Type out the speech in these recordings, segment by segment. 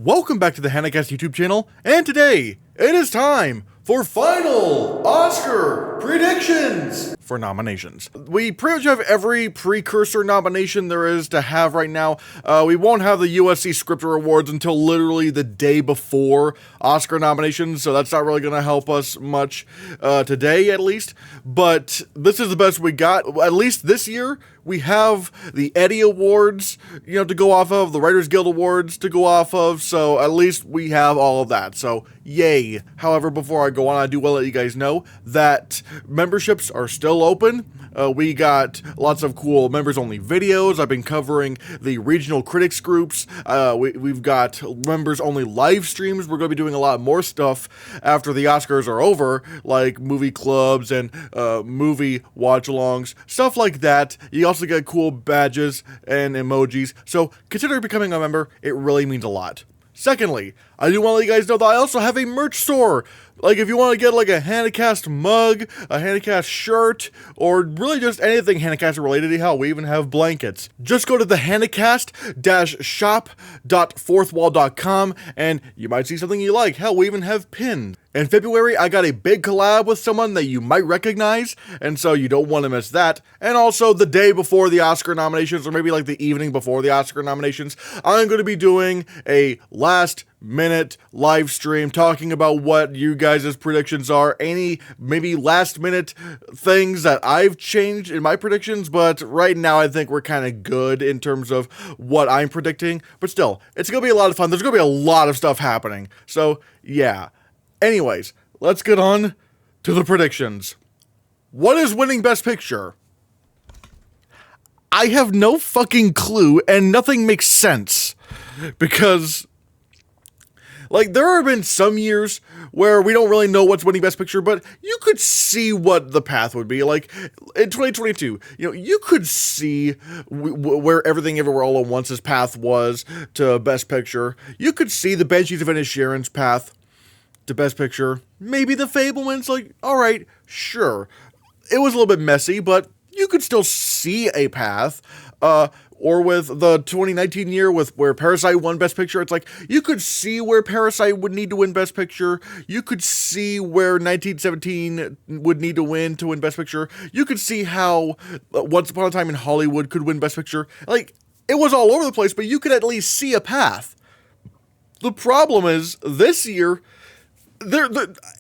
Welcome back to the Hannahcast YouTube channel, and today, it is time for final Oscar predictions for nominations. We pretty much have every precursor nomination there is to have right now. We won't have the USC Scripter Awards until literally the day before Oscar nominations, so that's not really going to help us much today, at least. But this is the best we got. At least this year, we have the Eddie Awards, to go off of, the Writers Guild Awards to go off of, so at least we have all of that, so yay. However, before I go on, I do want to let you guys know that memberships are still open. We got lots of cool members-only videos. I've been covering the regional critics groups. We've got members-only live streams. We're going to be doing a lot more stuff after the Oscars are over, like movie clubs and movie watch-alongs, stuff like that. You also get cool badges and emojis, so consider becoming a member. It really means a lot. Secondly, I do want to let you guys know that I also have a merch store. Like, if you want to get, like, a Hannahcast mug, a Hannahcast shirt, or really just anything Hannahcast related, hell, we even have blankets. Just go to the Hannahcast-shop.fourthwall.com, and you might see something you like. Hell, we even have pins. In February, I got a big collab with someone that you might recognize, and so you don't want to miss that. And also, the day before the Oscar nominations, or maybe like the evening before the Oscar nominations, I'm going to be doing a last-minute live stream talking about what you guys' predictions are, any maybe last-minute things that I've changed in my predictions, but right now I think we're kind of good in terms of what I'm predicting. But still, it's going to be a lot of fun. There's going to be a lot of stuff happening, so yeah. Anyways, let's get on to the predictions. What is winning Best Picture? I have no fucking clue, and nothing makes sense. Because, like, there have been some years where we don't really know what's winning Best Picture, but you could see what the path would be. Like, in 2022, you could see where Everything Everywhere All at Once's path was to Best Picture. You could see the Banshees of Inisherin's path to Best Picture. Maybe The Fabelmans, like, alright, sure. It was a little bit messy, but you could still see a path. Or with the 2019 year where Parasite won Best Picture, it's like, you could see where Parasite would need to win Best Picture. You could see where 1917 would need to win Best Picture. You could see how Once Upon a Time in Hollywood could win Best Picture. Like, it was all over the place, but you could at least see a path. The problem is, this year,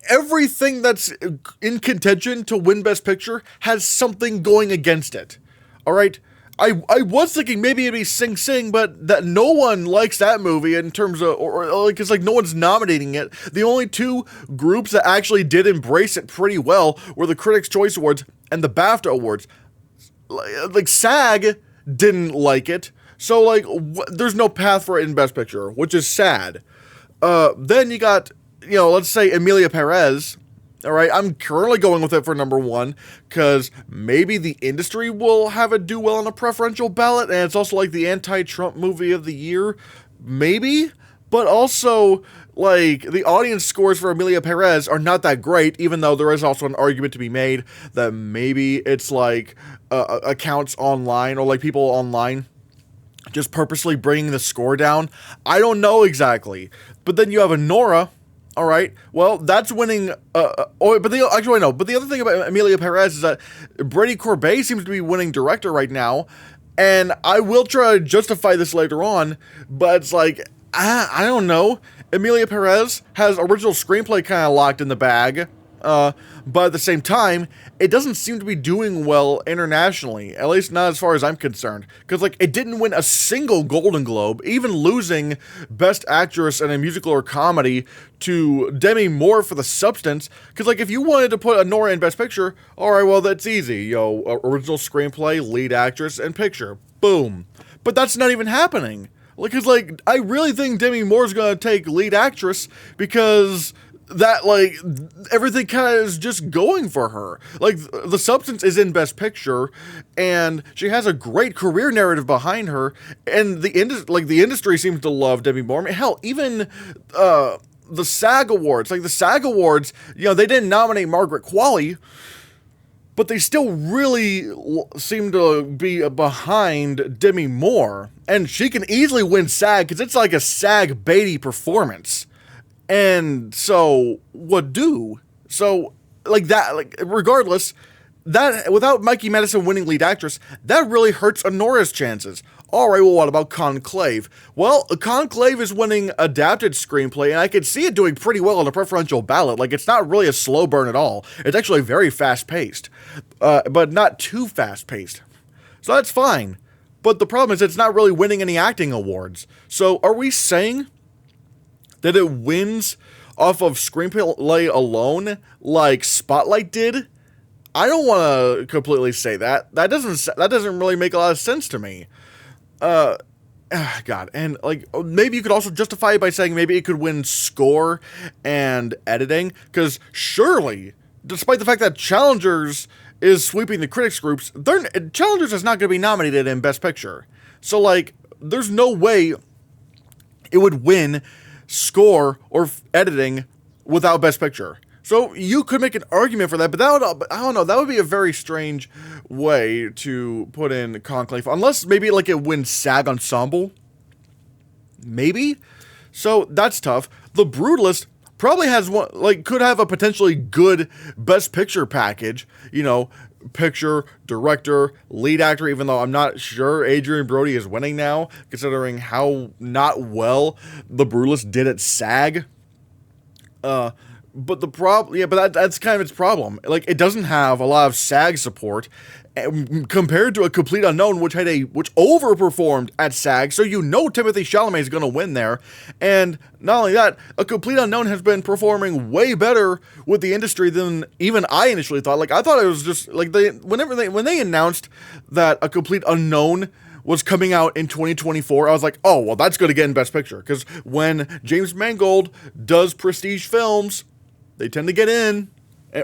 everything that's in contention to win Best Picture has something going against it. Alright? I was thinking maybe it'd be Sing Sing, but that no one likes that movie in terms of, it's like no one's nominating it. The only two groups that actually did embrace it pretty well were the Critics' Choice Awards and the BAFTA Awards. Like, SAG didn't like it, so, like, there's no path for it in Best Picture, which is sad. Then you got, let's say Emilia Perez. All right, I'm currently going with it for number one, because maybe the industry will have it do well on a preferential ballot, and it's also like the anti-Trump movie of the year, maybe? But also, like, the audience scores for Emilia Perez are not that great, even though there is also an argument to be made that maybe it's like accounts online, or like people online just purposely bringing the score down. I don't know exactly. But then you have Nora. All right, well, that's winning, but the other thing about Emilia Perez is that Brady Corbet seems to be winning director right now, and I will try to justify this later on, but it's like, I don't know. Emilia Perez has original screenplay kind of locked in the bag, but at the same time, it doesn't seem to be doing well internationally, at least not as far as I'm concerned, because, like, it didn't win a single Golden Globe, even losing Best Actress in a Musical or Comedy to Demi Moore for The Substance, because, like, if you wanted to put Nora in Best Picture, alright, well, that's easy, original screenplay, lead actress, and picture, boom. But that's not even happening, because, like, I really think Demi Moore's gonna take lead actress, because that, like, everything kind of is just going for her. Like, The Substance is in Best Picture, and she has a great career narrative behind her, and the industry seems to love Demi Moore. I mean, hell, even the SAG Awards, they didn't nominate Margaret Qualley, but they still really seem to be behind Demi Moore. And she can easily win SAG because it's like a SAG Beatty performance. And so, what do? So, like that, like, regardless, that, without Mikey Madison winning lead actress, that really hurts Honora's chances. Alright, well, what about Conclave? Well, Conclave is winning adapted screenplay, and I could see it doing pretty well on the preferential ballot. Like, it's not really a slow burn at all. It's actually very fast-paced, but not too fast-paced. So that's fine. But the problem is it's not really winning any acting awards. So are we saying that it wins off of screenplay alone, like Spotlight did? I don't want to completely say that. That doesn't really make a lot of sense to me. God, and like maybe you could also justify it by saying maybe it could win score and editing, because surely, despite the fact that Challengers is sweeping the critics groups, Challengers is not going to be nominated in Best Picture. So like, there's no way it would win score or editing without Best Picture. So you could make an argument for that, but that would, I don't know, that would be a very strange way to put in Conclave. Unless maybe like it wins SAG Ensemble. Maybe? So that's tough. The Brutalist probably has one, like, could have a potentially good Best Picture package. You know, picture, director, lead actor, even though I'm not sure Adrian Brody is winning now, considering how not well The Brutalist did at SAG. But the problem, yeah, but that's kind of its problem. Like, it doesn't have a lot of SAG support compared to A Complete Unknown, which overperformed at SAG. So you know Timothée Chalamet is going to win there, and not only that, A Complete Unknown has been performing way better with the industry than even I initially thought. Like, I thought it was just like when they announced that A Complete Unknown was coming out in 2024, I was like, oh, well, that's going to get in Best Picture, because when James Mangold does prestige films, they tend to get in,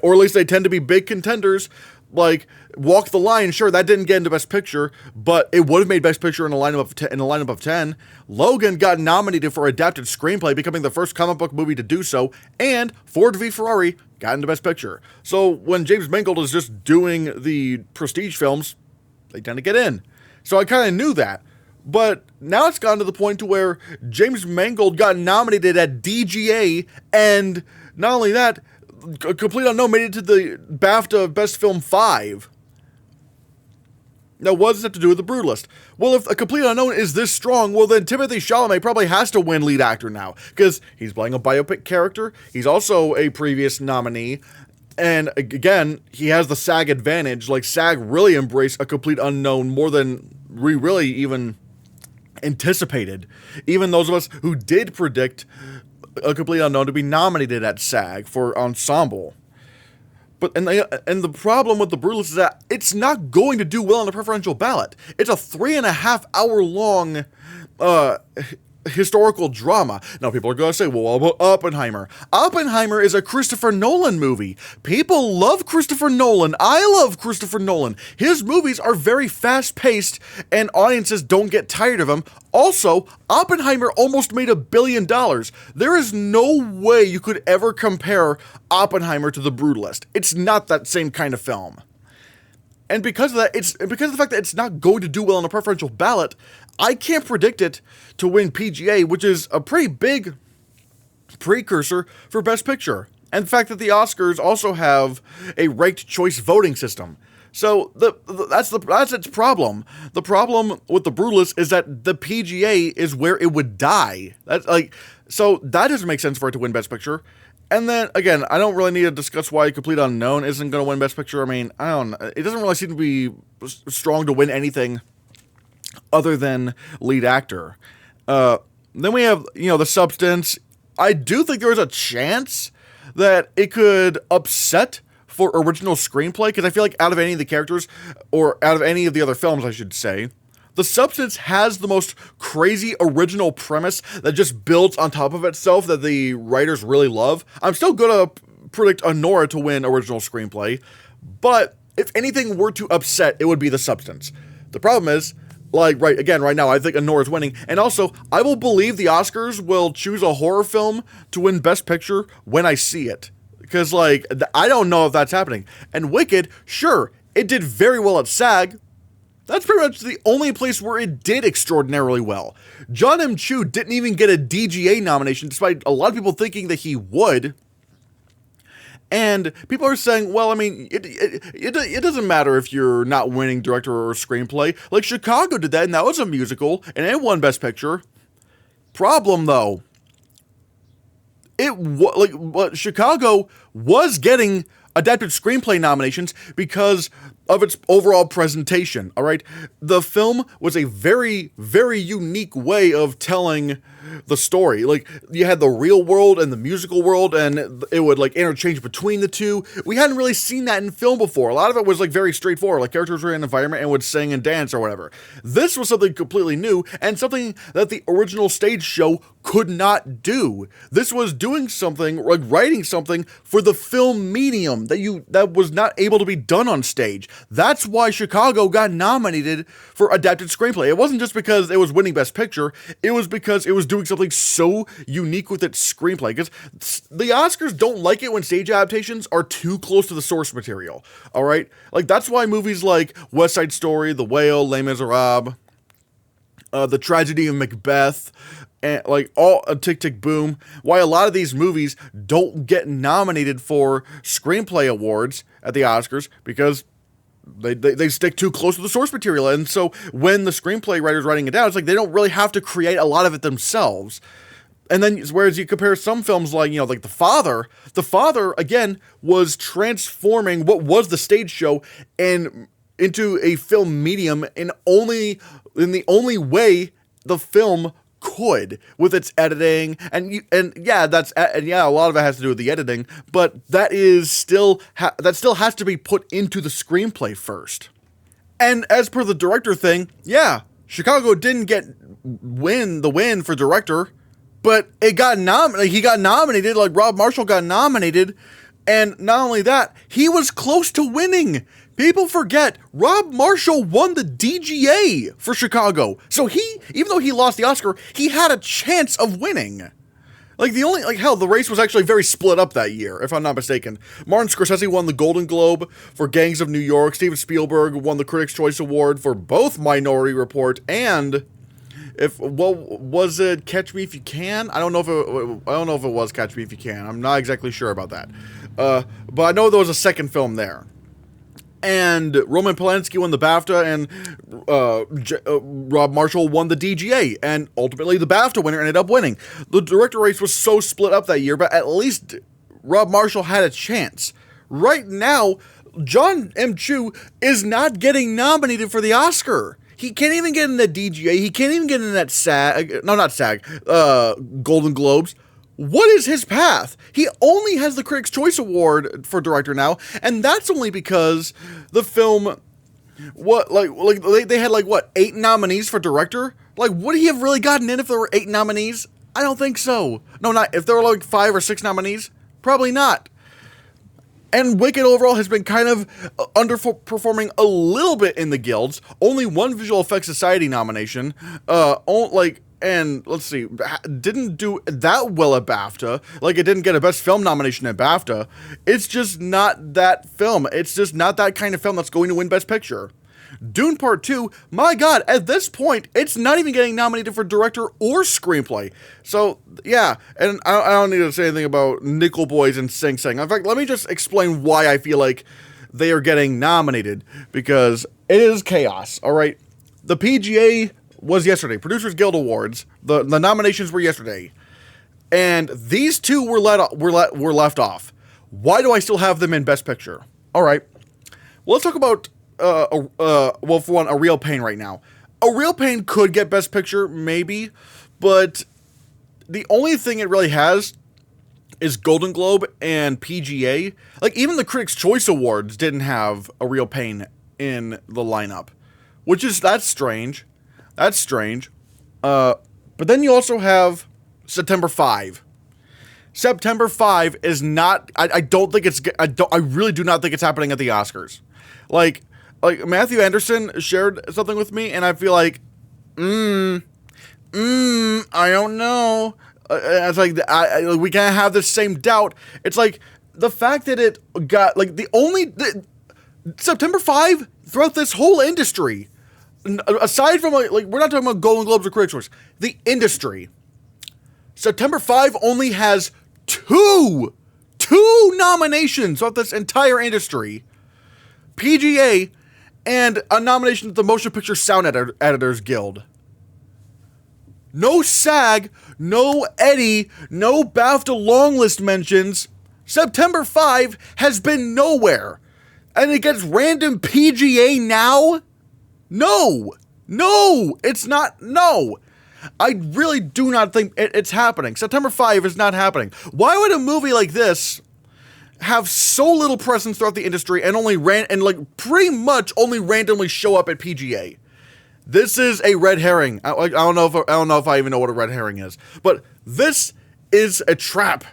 or at least they tend to be big contenders. Like Walk the Line, sure, that didn't get into Best Picture, but it would have made Best Picture in a lineup of 10. Logan got nominated for adapted screenplay, becoming the first comic book movie to do so, and Ford v Ferrari got into Best Picture. So when James Mangold is just doing the prestige films, they tend to get in. So I kind of knew that. But now it's gotten to the point to where James Mangold got nominated at DGA, and not only that, A Complete Unknown made it to the BAFTA Best Film 5. Now, what does that have to do with The Brutalist? Well, if A Complete Unknown is this strong, well then Timothée Chalamet probably has to win lead actor now, because he's playing a biopic character, he's also a previous nominee, and again, he has the SAG advantage. Like, SAG really embraced A Complete Unknown more than we really even anticipated. Even those of us who did predict A Complete Unknown to be nominated at SAG for Ensemble. But and the problem with The Brutalist is that it's not going to do well on the preferential ballot. It's a 3.5 hour long historical drama. Now, people are going to say, well, what about Oppenheimer? Oppenheimer is a Christopher Nolan movie. People love Christopher Nolan. I love Christopher Nolan. His movies are very fast-paced, and audiences don't get tired of them. Also, Oppenheimer almost made $1 billion. There is no way you could ever compare Oppenheimer to The Brutalist. It's not that same kind of film. And because of that, because of the fact that it's not going to do well on a preferential ballot, I can't predict it to win PGA, which is a pretty big precursor for Best Picture. And the fact that the Oscars also have a ranked choice voting system. So that's its problem. The problem with The Brutalist is that the PGA is where it would die. So that doesn't make sense for it to win Best Picture. And then, again, I don't really need to discuss why Complete Unknown isn't going to win Best Picture. I mean, I don't know. It doesn't really seem to be strong to win anything other than lead actor. Then we have, The Substance. I do think there is a chance that it could upset for original screenplay, because I feel like out of any of the characters, or out of any of the other films, I should say, The Substance has the most crazy original premise that just builds on top of itself that the writers really love. I'm still going to predict Honora to win original screenplay, but if anything were to upset, it would be The Substance. The problem is, right now, I think Honora's winning, and also, I will believe the Oscars will choose a horror film to win Best Picture when I see it. Because, like, I don't know if that's happening. And Wicked, sure, it did very well at SAG. That's pretty much the only place where it did extraordinarily well. John M. Chu didn't even get a DGA nomination, despite a lot of people thinking that he would. And people are saying, well, I mean, it doesn't matter if you're not winning director or screenplay. Like, Chicago did that, and that was a musical, and it won Best Picture. Problem, though, Chicago was getting adapted screenplay nominations because of its overall presentation, all right? The film was a very, very unique way of telling the story. Like, you had the real world and the musical world, and it would, like, interchange between the two. We hadn't really seen that in film before. A lot of it was, like, very straightforward. Like, characters were in an environment and would sing and dance or whatever. This was something completely new, and something that the original stage show could not do. This was doing something, like writing something for the film medium that was not able to be done on stage. That's why Chicago got nominated for adapted screenplay. It wasn't just because it was winning Best Picture, it was because it was doing something so unique with its screenplay. Because the Oscars don't like it when stage adaptations are too close to the source material, all right? Like, that's why movies like West Side Story, The Whale, Les Miserables, The Tragedy of Macbeth, and like all Tick Tick Boom, why a lot of these movies don't get nominated for screenplay awards at the Oscars, because they stick too close to the source material. And so when the screenplay writer's writing it down, it's like they don't really have to create a lot of it themselves. And then, whereas you compare some films like, you know, like The Father, again, was transforming what was the stage show and into a film medium in the only way the film could, with its editing, and a lot of it has to do with the editing, but that still has to be put into the screenplay first. And as per the director thing, yeah, Chicago didn't win the win for director, but he got nominated, like Rob Marshall got nominated, and not only that, he was close to winning. People forget, Rob Marshall won the DGA for Chicago. So even though he lost the Oscar, he had a chance of winning. The race was actually very split up that year, if I'm not mistaken. Martin Scorsese won the Golden Globe for Gangs of New York. Steven Spielberg won the Critics' Choice Award for both Minority Report and was it Catch Me If You Can? I don't know if it was Catch Me If You Can. I'm not exactly sure about that. But I know there was a second film there. And Roman Polanski won the BAFTA, and Rob Marshall won the DGA, and ultimately the BAFTA winner ended up winning. The director race was so split up that year, but at least Rob Marshall had a chance. Right now, John M. Chu is not getting nominated for the Oscar. He can't even get in the DGA. He can't even get in that Golden Globes. What is his path? He only has the Critics' Choice Award for director now, and that's only because the film, they had 8 nominees for director? Like, would he have really gotten in if there were 8 nominees? I don't think so. No, not if there were 5 or 6 nominees. Probably not. And Wicked overall has been kind of underperforming a little bit in the guilds. Only 1 Visual Effects Society nomination. And let's see, didn't do that well at BAFTA. Like, it didn't get a Best Film nomination at BAFTA. It's just not that film. It's just not that kind of film that's going to win Best Picture. Dune Part 2, my God, at this point, it's not even getting nominated for director or screenplay. So, yeah, and I don't need to say anything about Nickel Boys and Sing Sing. In fact, let me just explain why I feel like they are getting nominated, because it is chaos, all right? The PGA was yesterday. Producers Guild Awards. The nominations were yesterday. And these two were left off. Why do I still have them in Best Picture? All right. Well, let's talk about, for one, A Real Pain right now. A Real Pain could get Best Picture, maybe, but the only thing it really has is Golden Globe and PGA. Like, even the Critics' Choice Awards didn't have A Real Pain in the lineup, that's strange. That's strange. But then you also have September 5. September 5 is not, I really do not think it's happening at the Oscars. Like Matthew Anderson shared something with me, and I feel like, I don't know. It's like, we can't have this same doubt. It's like, the fact that it got, like, September 5 throughout this whole industry, aside from, like, we're not talking about Golden Globes or Critics' Choice, the industry, September 5 only has two nominations throughout this entire industry. PGA and a nomination at the Motion Picture Sound Editors Guild. No SAG, no Eddie, no BAFTA long list mentions. September 5 has been nowhere. And it gets random PGA now? No, it's not, no. I really do not think it's happening. September 5 is not happening. Why would a movie like this have so little presence throughout the industry and pretty much only randomly show up at PGA? This is a red herring. I don't know if I even know what a red herring is, but this is a trap.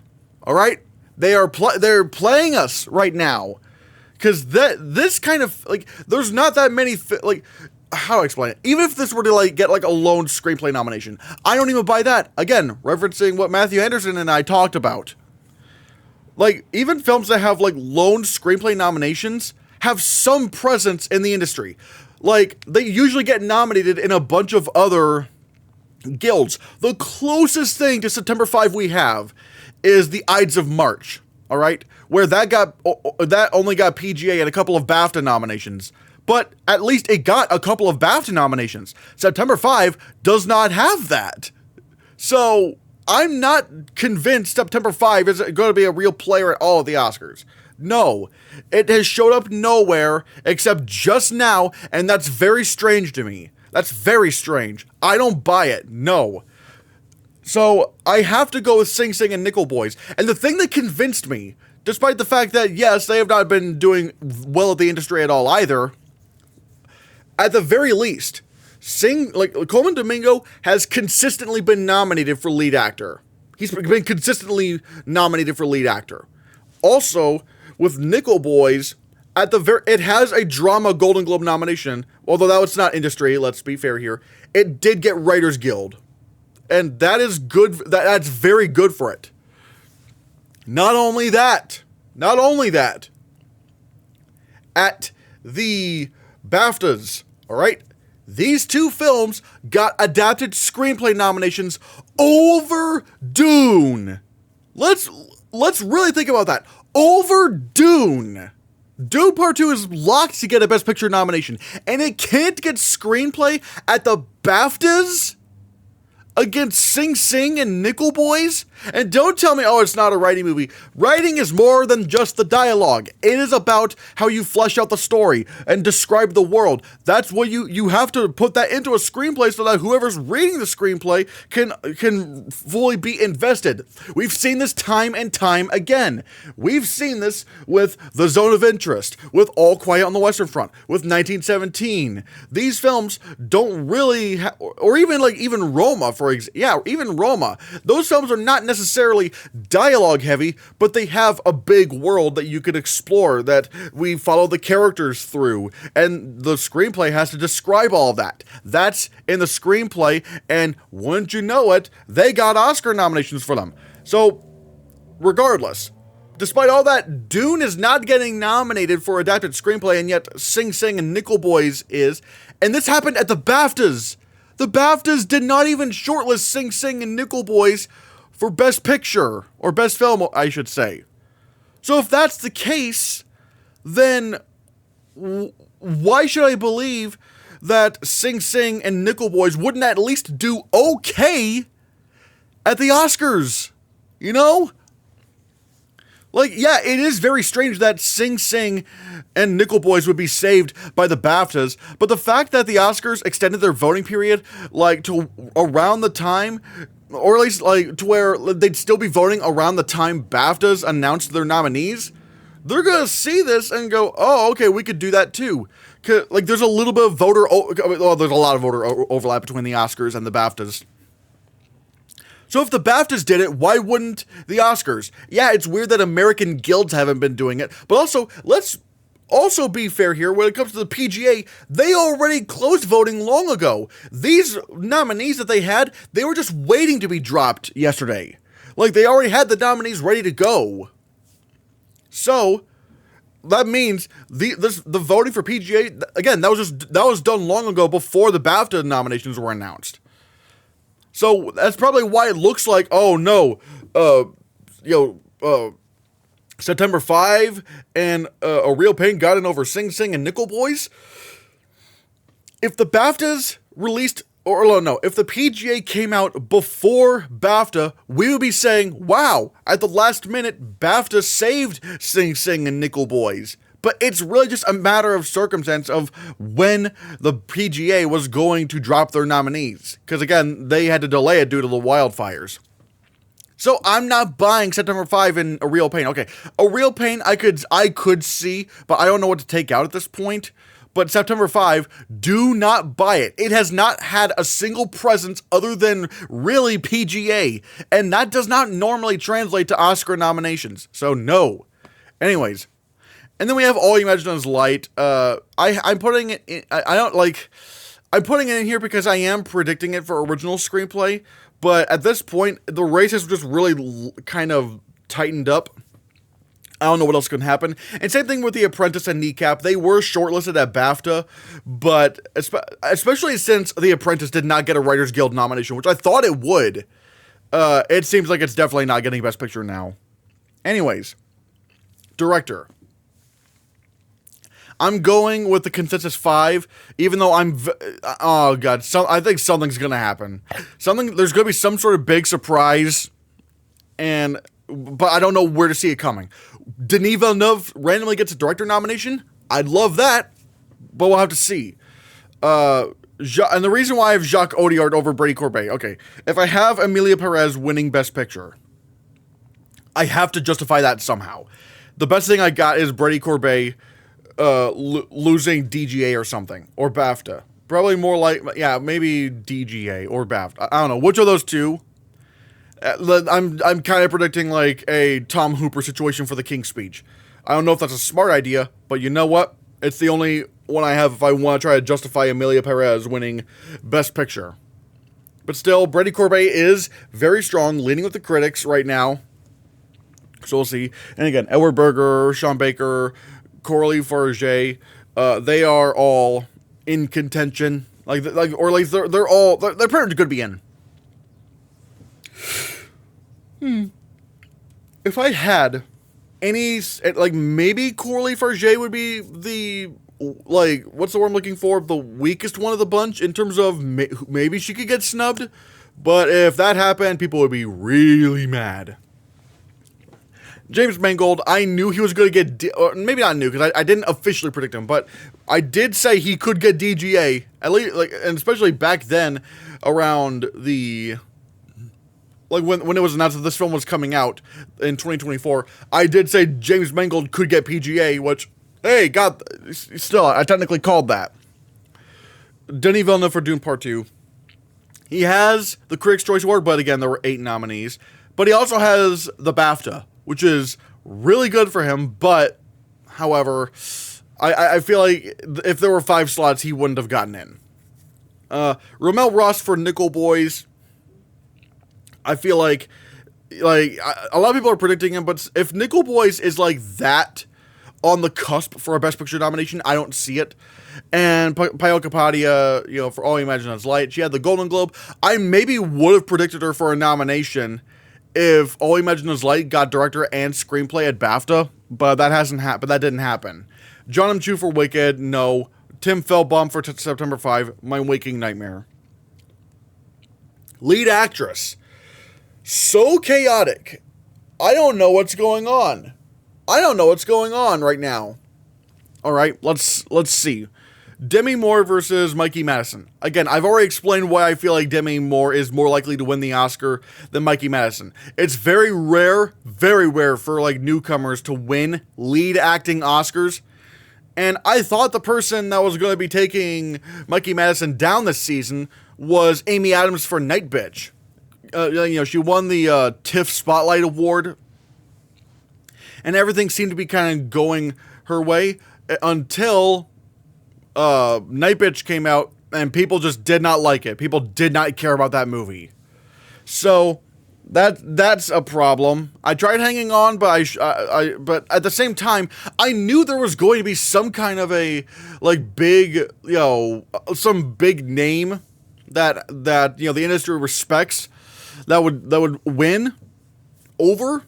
All right, they're playing us right now, because this kind of, like, there's not that many how do I explain it? Even if this were to, like, get, like, a lone screenplay nomination, I don't even buy that. Again, referencing what Matthew Anderson and I talked about. Like, even films that have, like, lone screenplay nominations have some presence in the industry. Like, they usually get nominated in a bunch of other guilds. The closest thing to September 5 we have is the Ides of March, all right? Where that only got PGA and a couple of BAFTA nominations. But at least it got a couple of BAFTA nominations. September 5 does not have that. So I'm not convinced September 5 is going to be a real player at all at the Oscars. No, it has showed up nowhere except just now, and that's very strange to me. That's very strange. I don't buy it. No. So I have to go with Sing Sing and Nickel Boys. And the thing that convinced me, despite the fact that, yes, they have not been doing well at the industry at all either, at the very least, Coleman Domingo has consistently been nominated for lead actor. He's been consistently nominated for lead actor. Also, with Nickel Boys, it has a drama Golden Globe nomination, although that was not industry, let's be fair here. It did get Writers Guild. And that is good, that's very good for it. Not only that, at the BAFTAs, all right, these two films got adapted screenplay nominations over Dune. Let's really think about that. Over Dune. Dune Part 2 is locked to get a Best Picture nomination, and it can't get screenplay at the BAFTAs against Sing Sing and Nickel Boys? And don't tell me, oh, it's not a writing movie. Writing is more than just the dialogue. It is about how you flesh out the story and describe the world. That's what you have to put that into a screenplay so that whoever's reading the screenplay can fully be invested. We've seen this time and time again. We've seen this with The Zone of Interest, with All Quiet on the Western Front, with 1917. These films don't really, or even Roma, even Roma. Those films are not necessarily dialogue heavy, but they have a big world that you could explore, that we follow the characters through, and the screenplay has to describe all of that. That's in the screenplay, and wouldn't you know it, they got Oscar nominations for them. So, regardless, despite all that, Dune is not getting nominated for adapted screenplay, and yet Sing Sing and Nickel Boys is, and this happened at the BAFTAs. The BAFTAs did not even shortlist Sing Sing and Nickel Boys for Best Picture, or Best Film, I should say. So if that's the case, then why should I believe that Sing Sing and Nickel Boys wouldn't at least do okay at the Oscars? You know? Like, yeah, it is very strange that Sing Sing and Nickel Boys would be saved by the BAFTAs, but the fact that the Oscars extended their voting period, like, to around the time, or at least, like, to where they'd still be voting around the time BAFTAs announced their nominees, they're gonna see this and go, oh, okay, we could do that too. Like, there's a little bit of there's a lot of voter overlap between the Oscars and the BAFTAs. So if the BAFTAs did it, why wouldn't the Oscars? Yeah, it's weird that American guilds haven't been doing it, but also, let's also be fair here, when it comes to the PGA, they already closed voting long ago. These nominees that they had, they were just waiting to be dropped yesterday. Like, they already had the nominees ready to go. So that means the voting for PGA, again, that was done long ago before the BAFTA nominations were announced. So that's probably why it looks like, oh no, September 5 and A Real Pain got in over Sing Sing and Nickel Boys. If the BAFTAs released, if the PGA came out before BAFTA, we would be saying, wow, at the last minute, BAFTA saved Sing Sing and Nickel Boys. But it's really just a matter of circumstance of when the PGA was going to drop their nominees. Because again, they had to delay it due to the wildfires. So I'm not buying September 5 and A Real Pain. Okay, A Real Pain I could see, but I don't know what to take out at this point. But September 5, do not buy it. It has not had a single presence other than really PGA. And that does not normally translate to Oscar nominations. So no. Anyways. And then we have All You Imagine Is Light. I'm putting it in, I'm putting it in here because I am predicting it for original screenplay. But at this point, the race has just really kind of tightened up. I don't know what else can happen. And same thing with The Apprentice and Kneecap. They were shortlisted at BAFTA, but especially since The Apprentice did not get a Writers Guild nomination, which I thought it would, it seems like it's definitely not getting Best Picture now. Anyways, director. I'm going with the consensus 5, even though oh god, I think something's gonna happen. There's gonna be some sort of big surprise, but I don't know where to see it coming. Denis Villeneuve randomly gets a director nomination. I'd love that, but we'll have to see. And the reason why I have Jacques Audiard over Brady Corbet, okay, if I have Emilia Perez winning Best Picture, I have to justify that somehow. The best thing I got is Brady Corbet losing DGA or something, or BAFTA. Probably more like, maybe DGA or BAFTA. I don't know, which of those two? I'm kind of predicting like a Tom Hooper situation for the King's Speech. I don't know if that's a smart idea, but you know what? It's the only one I have if I want to try to justify Emilia Perez winning Best Picture. But still, Brady Corbet is very strong, leading with the critics right now. So we'll see. And again, Edward Berger, Sean Baker, Coralie Farge, they are all in contention. They're pretty much good to be in. If I had any, maybe Coralie Farge would be the, what's the word I'm looking for? The weakest one of the bunch in terms of maybe she could get snubbed. But if that happened, people would be really mad. James Mangold, I knew he was going to get, or maybe not knew, because I didn't officially predict him, but I did say he could get DGA, at least, and especially back then, around the, when it was announced that this film was coming out in 2024, I did say James Mangold could get PGA, which, hey, God, still, I technically called that. Denis Villeneuve for Dune Part 2. He has the Critics' Choice Award, but again, there were 8 nominees, but he also has the BAFTA, which is really good for him, but, however, I feel like if there were 5 slots, he wouldn't have gotten in. Ramel Ross for Nickel Boys, I feel like a lot of people are predicting him, but if Nickel Boys is like that on the cusp for a Best Picture nomination, I don't see it. And Payal Kapadia, for All You Imagine Is Light, she had the Golden Globe. I maybe would have predicted her for a nomination if All You Imagine Is Light got director and screenplay at BAFTA, but that hasn't happened. That didn't happen. John M. Chu for Wicked, no. Tim Feldbaum for September 5, My Waking Nightmare. Lead actress. So chaotic. I don't know what's going on. Right now. All right, let's see. Demi Moore versus Mikey Madison. Again, I've already explained why I feel like Demi Moore is more likely to win the Oscar than Mikey Madison. It's very rare for newcomers to win lead acting Oscars. And I thought the person that was going to be taking Mikey Madison down this season was Amy Adams for Night Bitch. She won the TIFF Spotlight Award. And everything seemed to be kind of going her way until Night Bitch came out and people just did not like it. People did not care about that movie. So That's a problem. I tried hanging on, but but at the same time, I knew there was going to be some kind of a like big, some big name that the industry respects that would win over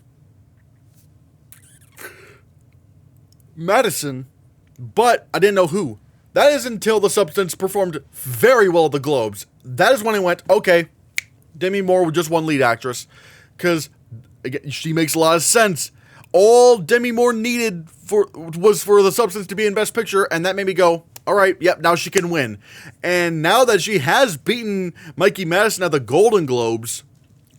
Madison, but I didn't know who. That is until The Substance performed very well at the Globes. That is when I went, okay, Demi Moore with just one lead actress, because she makes a lot of sense. All Demi Moore needed was for The Substance to be in Best Picture, and that made me go, all right, yep, now she can win. And now that she has beaten Mikey Madison at the Golden Globes,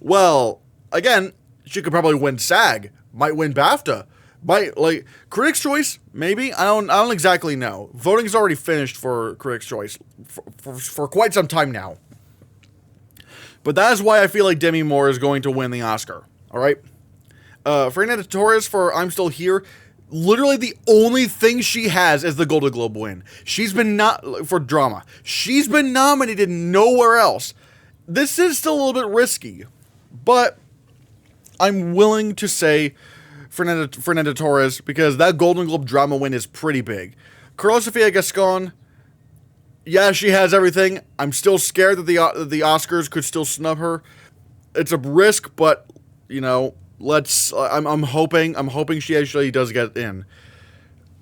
well, again, she could probably win SAG, might win BAFTA, might, like, Critics' Choice, maybe? I don't exactly know. Voting's already finished for Critics' Choice for quite some time now. But that is why I feel like Demi Moore is going to win the Oscar. All right? Fernanda Torres for I'm Still Here. Literally the only thing she has is the Golden Globe win. She's been for drama. She's been nominated nowhere else. This is still a little bit risky. But I'm willing to say Fernanda Torres because that Golden Globe drama win is pretty big. Carla Sofia Gascon. Yeah, she has everything. I'm still scared that the Oscars could still snub her. It's a risk, but let's. I'm hoping she actually does get in.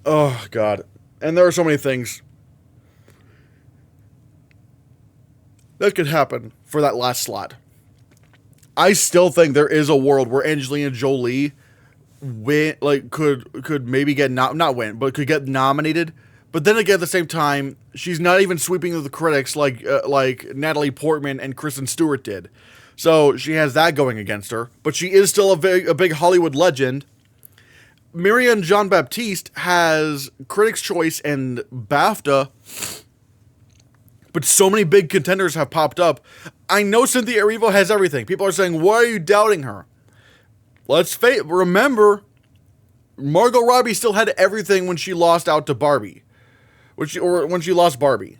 Oh God, and there are so many things that could happen for that last slot. I still think there is a world where Angelina Jolie could maybe get not win, but could get nominated. But then again, at the same time, she's not even sweeping the critics like Natalie Portman and Kristen Stewart did. So she has that going against her. But she is still a big Hollywood legend. Marianne Jean-Baptiste has Critics' Choice and BAFTA. But so many big contenders have popped up. I know Cynthia Erivo has everything. People are saying, why are you doubting her? Remember, Margot Robbie still had everything when she lost out to Barbie. When she lost Barbie.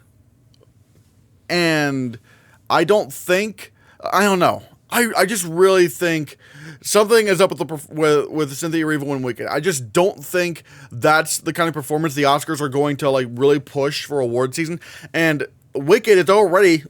And I don't know. I just really think something is up with Cynthia Erivo and Wicked. I just don't think that's the kind of performance the Oscars are going to really push for award season. And Wicked is already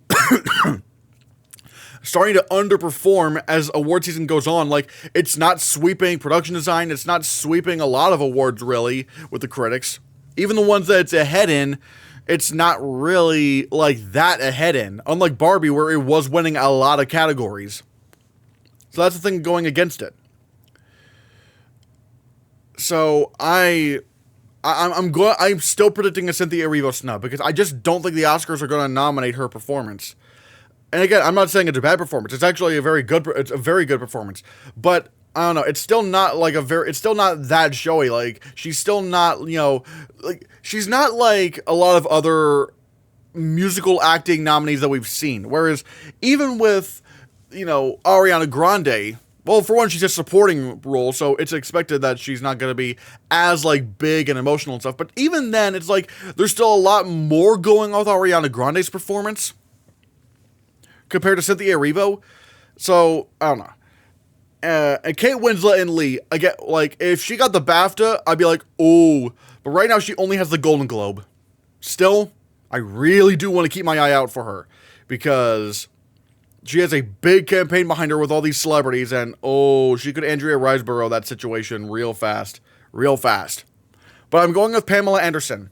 starting to underperform as award season goes on. It's not sweeping production design. It's not sweeping a lot of awards really with the critics. Even the ones that it's ahead in, it's not really that ahead in. Unlike Barbie, where it was winning a lot of categories. So that's the thing going against it. So I'm still predicting a Cynthia Erivo snub because I just don't think the Oscars are going to nominate her performance. And again, I'm not saying it's a bad performance. It's actually a very good performance. But I don't know. It's still not it's still not that showy. She's still not, she's not like a lot of other musical acting nominees that we've seen. Whereas even with, Ariana Grande, well, for one, she's a supporting role, so it's expected that she's not going to be as big and emotional and stuff. But even then, it's there's still a lot more going on with Ariana Grande's performance compared to Cynthia Erivo. So I don't know. And Kate Winslet and Lee, again, if she got the BAFTA, I'd be like, oh. But right now, she only has the Golden Globe. Still, I really do want to keep my eye out for her. Because she has a big campaign behind her with all these celebrities. And, she could Andrea Riseborough that situation real fast. Real fast. But I'm going with Pamela Anderson.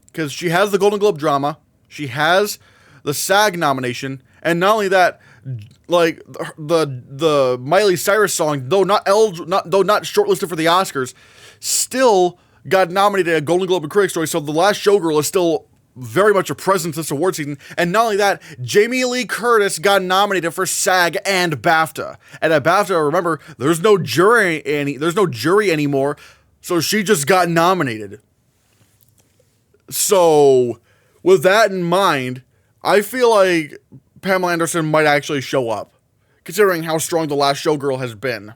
Because she has the Golden Globe drama. She has the SAG nomination. And not only that, the Miley Cyrus song, though not shortlisted for the Oscars, still got nominated at Golden Globe and Critics' Choice. So The Last Showgirl is still very much a presence this award season. And not only that, Jamie Lee Curtis got nominated for SAG and BAFTA. And at BAFTA, remember, there's no jury anymore, so she just got nominated. So with that in mind, I feel like Pamela Anderson might actually show up, considering how strong The Last Showgirl has been.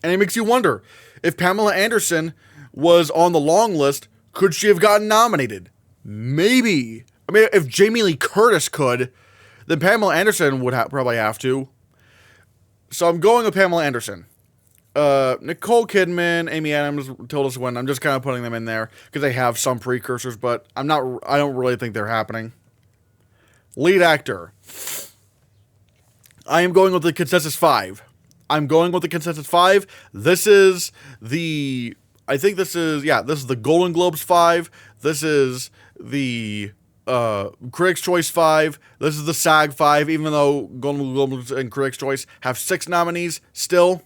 And it makes you wonder, if Pamela Anderson was on the long list, could she have gotten nominated? Maybe. I mean, if Jamie Lee Curtis could, then Pamela Anderson would probably have to. So I'm going with Pamela Anderson. Nicole Kidman, Amy Adams, Tilda Swinton. I'm just kind of putting them in there because they have some precursors, but I don't really think they're happening. Lead actor. I am going with the consensus 5. This is the this is the Golden Globes 5. This is the Critics' Choice 5. This is the SAG 5, even though Golden Globes and Critics' Choice have 6 nominees still.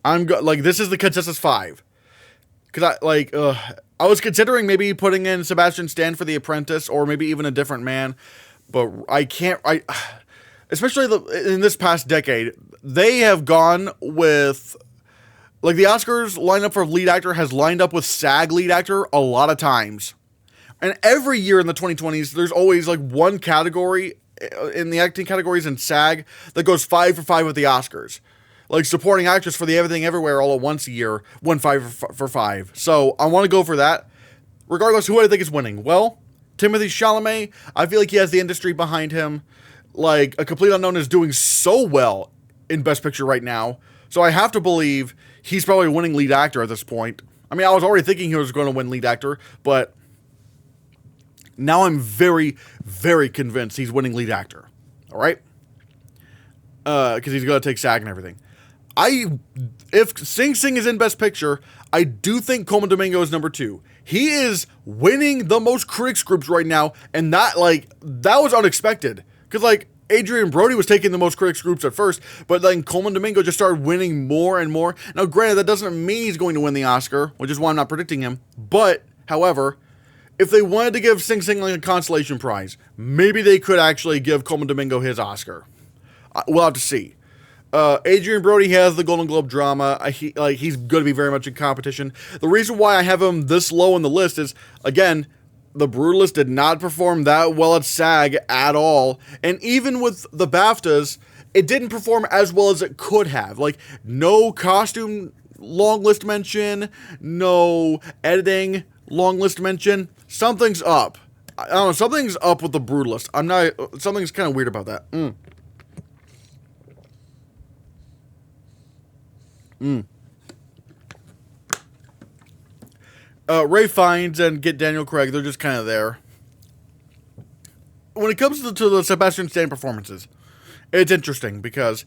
This is the consensus 5. Because I was considering maybe putting in Sebastian Stan for The Apprentice, or maybe even A Different Man, but I can't. Especially in this past decade, they have gone with, the Oscars lineup for lead actor has lined up with SAG lead actor a lot of times. And every year in the 2020s, there's always one category in the acting categories in SAG that goes 5 for 5 with the Oscars. Supporting actress for the Everything Everywhere all at once a year, won 5 for 5. So I want to go for that. Regardless, who I think is winning? Well, Timothée Chalamet, I feel like he has the industry behind him. A Complete Unknown is doing so well in Best Picture right now. So I have to believe he's probably winning lead actor at this point. I mean, I was already thinking he was going to win lead actor, but now I'm very, very convinced he's winning lead actor. All right? Because he's going to take SAG and everything. If Sing Sing is in Best Picture, I do think Colman Domingo is number 2. He is winning the most critics groups right now, and that was unexpected. Because, Adrian Brody was taking the most critics groups at first, but then Colman Domingo just started winning more and more. Now, granted, that doesn't mean he's going to win the Oscar, which is why I'm not predicting him. But, however, if they wanted to give Sing Sing a consolation prize, maybe they could actually give Colman Domingo his Oscar. We'll have to see. Adrian Brody has the Golden Globe drama. He's going to be very much in competition. The reason why I have him this low on the list is, again, The Brutalist did not perform that well at SAG at all. And even with the BAFTAs, it didn't perform as well as it could have. No costume long list mention, no editing long list mention. Something's up. I don't know, something's up with The Brutalist. Something's kind of weird about that. Ray Fiennes and get Daniel Craig, they're just kind of there. When it comes to the Sebastian Stan performances, it's interesting because,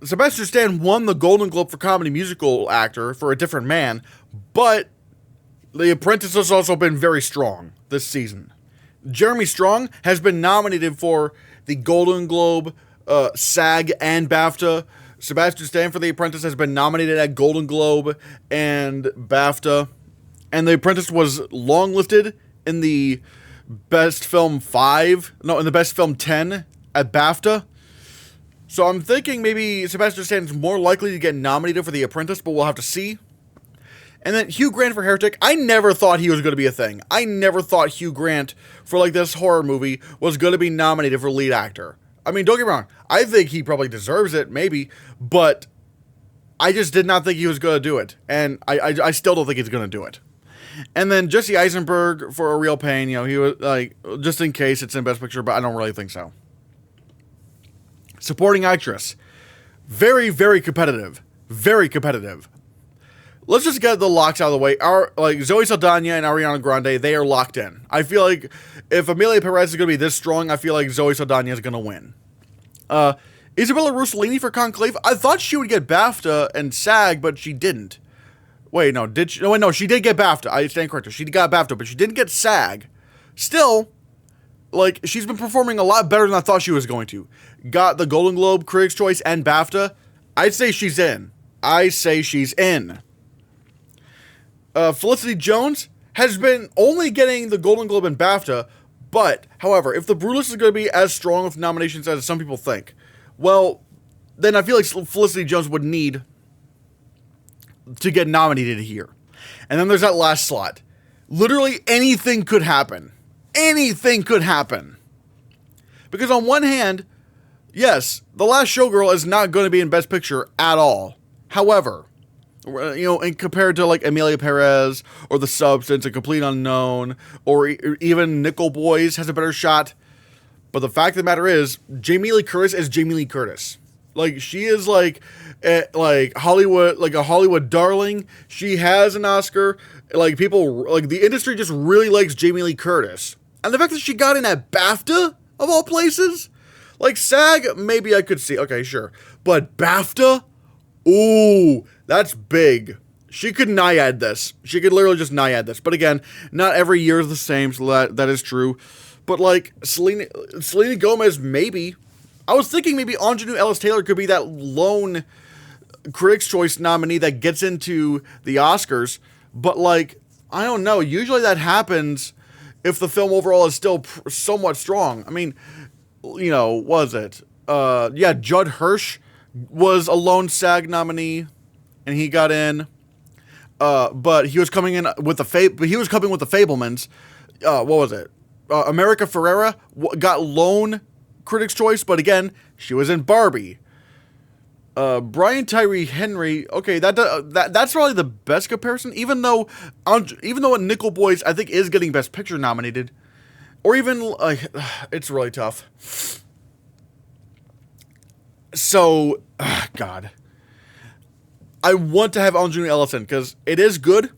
Sebastian Stan won the Golden Globe for Comedy Musical Actor for A Different Man, but The Apprentice has also been very strong this season. Jeremy Strong has been nominated for the Golden Globe, SAG, and BAFTA. Sebastian Stan for The Apprentice has been nominated at Golden Globe and BAFTA. And The Apprentice was longlisted in the Best Film in the Best Film 10 at BAFTA. So I'm thinking maybe Sebastian Stan is more likely to get nominated for The Apprentice, but we'll have to see. And then Hugh Grant for Heretic. I never thought he was going to be a thing. I never thought Hugh Grant for this horror movie was going to be nominated for lead actor. I mean, don't get me wrong. I think he probably deserves it, maybe, but I just did not think he was going to do it. And I still don't think he's going to do it. And then Jesse Eisenberg for A Real Pain, he was just in case it's in Best Picture, but I don't really think so. Supporting actress. Very, very competitive. Very competitive. Let's just get the locks out of the way. Zoe Saldana and Ariana Grande, they are locked in. I feel like if Amelia Perez is going to be this strong, I feel like Zoe Saldana is going to win. Isabella Rossellini for Conclave. I thought she would get BAFTA and SAG, but she didn't. Wait, no, did she? No, she did get BAFTA. I stand corrected. She got BAFTA, but she didn't get SAG. Still, she's been performing a lot better than I thought she was going to. Got the Golden Globe, Critics' Choice, and BAFTA. I'd say she's in. Felicity Jones has been only getting the Golden Globe and BAFTA, but, however, if The Brutalist is going to be as strong with nominations as some people think, well, then I feel like Felicity Jones would need to get nominated here. And then there's that last slot. Literally anything could happen. Anything could happen. Because on one hand, yes, The Last Showgirl is not going to be in Best Picture at all. However, and compared to Amelia Perez or The Substance, A Complete Unknown, or even Nickel Boys has a better shot. But the fact of the matter is, Jamie Lee Curtis is Jamie Lee Curtis. Like, she is like Hollywood, like a Hollywood darling. She has an Oscar. Like, people, like, the industry just really likes Jamie Lee Curtis. And the fact that she got in at BAFTA, of all places, like, SAG, maybe I could see. Okay, sure. But BAFTA? Ooh, that's big. She could naiad this. She could literally just naiad this. But again, not every year is the same, so that is true. But, like, Selena Gomez, maybe. I was thinking maybe Anjanou Ellis-Taylor could be that lone Critics' Choice nominee that gets into the Oscars. But, like, I don't know. Usually that happens if the film overall is still somewhat strong. I mean, you know, was it? Yeah, Judd Hirsch was a lone SAG nominee, and he got in. But he was coming in with the Fabelmans. What was it? America Ferrera got lone Critics' Choice, but again, she was in Barbie. Brian Tyree Henry, okay, that's probably the best comparison, even though Nickel Boys, I think, is getting Best Picture nominated. Or even, it's really tough. So, God. I want to have Anjanou Ellis in, because it is good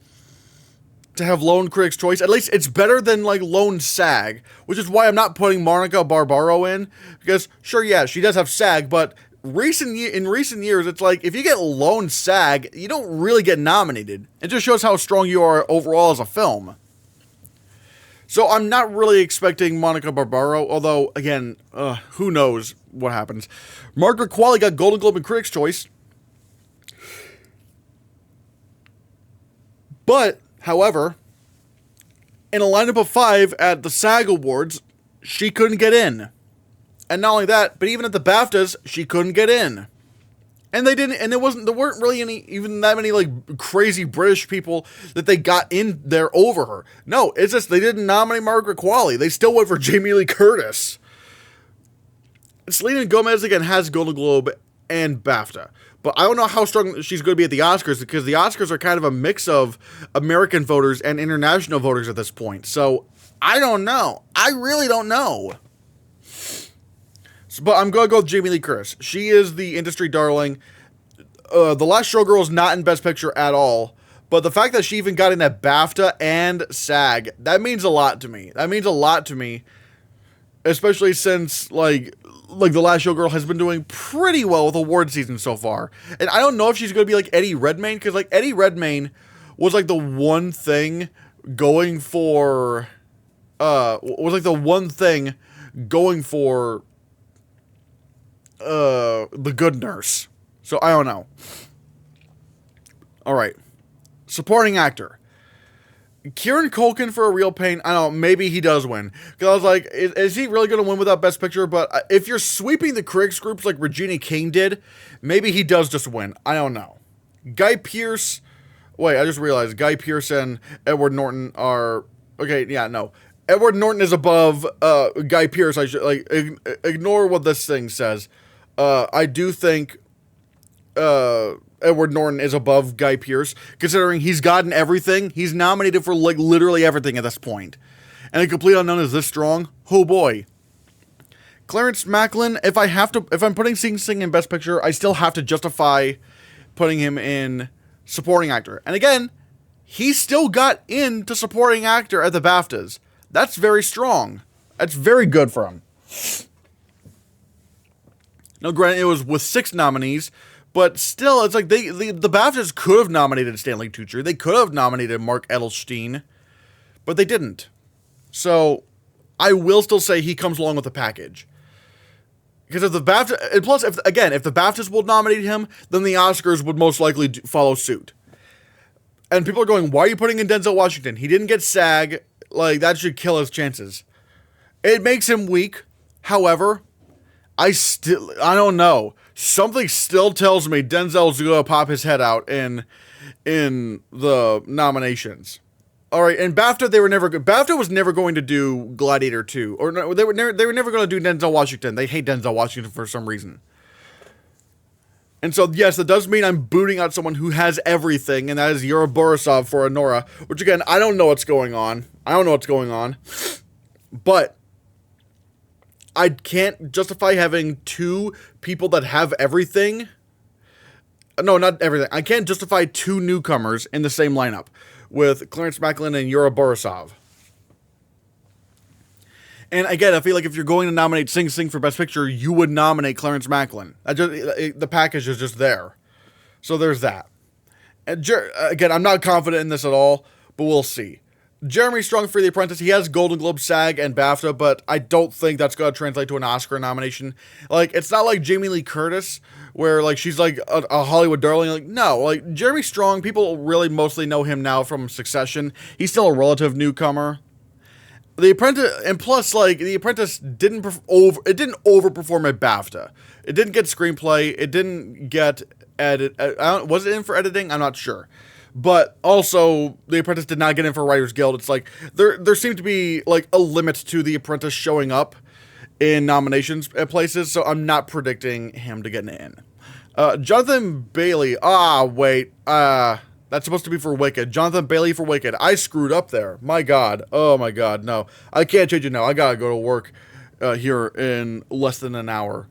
to have lone Critics' Choice. At least it's better than, like, lone SAG, which is why I'm not putting Monica Barbaro in, because, sure, yeah, she does have SAG, but in recent years, it's like, if you get lone SAG, you don't really get nominated. It just shows how strong you are overall as a film. So I'm not really expecting Monica Barbaro, although, again, who knows what happens. Margaret Qualley got Golden Globe and Critics' Choice. But, however, in a lineup of 5 at the SAG Awards, she couldn't get in. And not only that, but even at the BAFTAs, she couldn't get in. And there weren't really even that many, like, crazy British people that they got in there over her. No, it's just they didn't nominate Margaret Qualley. They still went for Jamie Lee Curtis. And Selena Gomez, again, has Golden Globe and BAFTA. But I don't know how strong she's going to be at the Oscars, because the Oscars are kind of a mix of American voters and international voters at this point. So, I don't know. I really don't know. But I'm going to go with Jamie Lee Curtis. She is the industry darling. The Last Showgirl is not in Best Picture at all. But the fact that she even got in at BAFTA and SAG, that means a lot to me. That means a lot to me. Especially since, like The Last Showgirl has been doing pretty well with award season so far. And I don't know if she's going to be like Eddie Redmayne, because, like, Eddie Redmayne was, like, the one thing going for... The Good Nurse. So, I don't know. Alright. Supporting actor. Kieran Culkin for A Real Pain, I don't know, maybe he does win. Because I was like, is he really going to win without Best Picture? But if you're sweeping the critics groups like Regina King did, maybe he does just win. I don't know. Guy Pearce, wait, I just realized Guy Pearce and Edward Norton are, okay, yeah, no. Edward Norton is above Guy Pearce. I should, like, ignore what this thing says. I do think Edward Norton is above Guy Pearce, considering he's gotten everything. He's nominated for, like, literally everything at this point. And A Complete Unknown is this strong. Oh boy. Clarence Macklin, if I'm putting Sing Sing in Best Picture, I still have to justify putting him in supporting actor. And again, he still got into supporting actor at the BAFTAs. That's very strong. That's very good for him. Now, granted, it was with 6 nominees, but still, it's like the BAFTAs could have nominated Stanley Tucci. They could have nominated Mark Edelstein, but they didn't. So, I will still say he comes along with the package. Because if the BAFTA, and plus, if the BAFTAs will nominate him, then the Oscars would most likely follow suit. And people are going, why are you putting in Denzel Washington? He didn't get SAG. Like, that should kill his chances. It makes him weak. However, I don't know. Something still tells me Denzel's going to pop his head out in the nominations. All right, and BAFTA was never going to do Gladiator 2, or no, they were never going to do Denzel Washington. They hate Denzel Washington for some reason. And so, yes, that does mean I'm booting out someone who has everything, and that is Yura Borisov for Anora, which, again, I don't know what's going on. But I can't justify having two people that have everything. No, not everything. I can't justify two newcomers in the same lineup with Clarence Macklin and Yura Borisov. And again, I feel like if you're going to nominate Sing Sing for Best Picture, you would nominate Clarence Macklin. The package is just there. So there's that. And again, I'm not confident in this at all, but we'll see. Jeremy Strong for The Apprentice, he has Golden Globe, SAG, and BAFTA, but I don't think that's going to translate to an Oscar nomination. Like, it's not like Jamie Lee Curtis, where, like, she's, like, a Hollywood darling. Like, no, like, Jeremy Strong, people really mostly know him now from Succession. He's still a relative newcomer. The Apprentice, and plus, like, The Apprentice didn't overperform at BAFTA. It didn't get screenplay. It didn't get was it in for editing? I'm not sure. But also, The Apprentice did not get in for Writers Guild. It's like, there seemed to be, like, a limit to The Apprentice showing up in nominations at places, so I'm not predicting him to get in. Jonathan Bailey, that's supposed to be for Wicked. Jonathan Bailey for Wicked. I screwed up there. My God. Oh my God, no. I can't change it now. I gotta go to work here in less than an hour.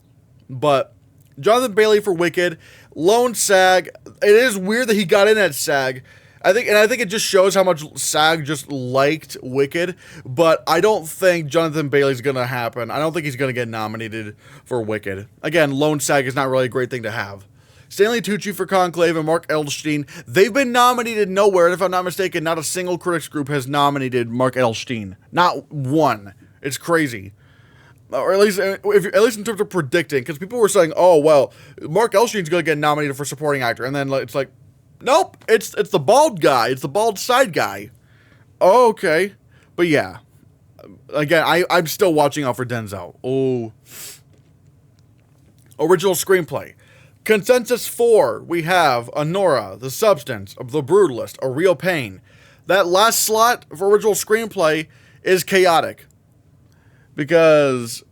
But Jonathan Bailey for Wicked, lone SAG. It is weird that he got in at SAG. I think it just shows how much SAG just liked Wicked, but I don't think Jonathan Bailey's gonna happen. I don't think he's gonna get nominated for Wicked. Again, lone SAG is not really a great thing to have. Stanley Tucci for Conclave and Mark Edelstein, they've been nominated nowhere, and if I'm not mistaken, not a single critics group has nominated Mark Edelstein. Not one. It's crazy. Or at least in terms of predicting, because people were saying, oh, well, Mark Edelstein's going to get nominated for supporting actor, and then it's like, nope, it's the bald guy, it's the bald side guy. Oh, okay. But yeah, again, I'm still watching out for Denzel. Oh. Original Screenplay. Consensus 4, we have Honora, The Substance, The Brutalist, A Real Pain. That last slot for Original Screenplay is chaotic. Because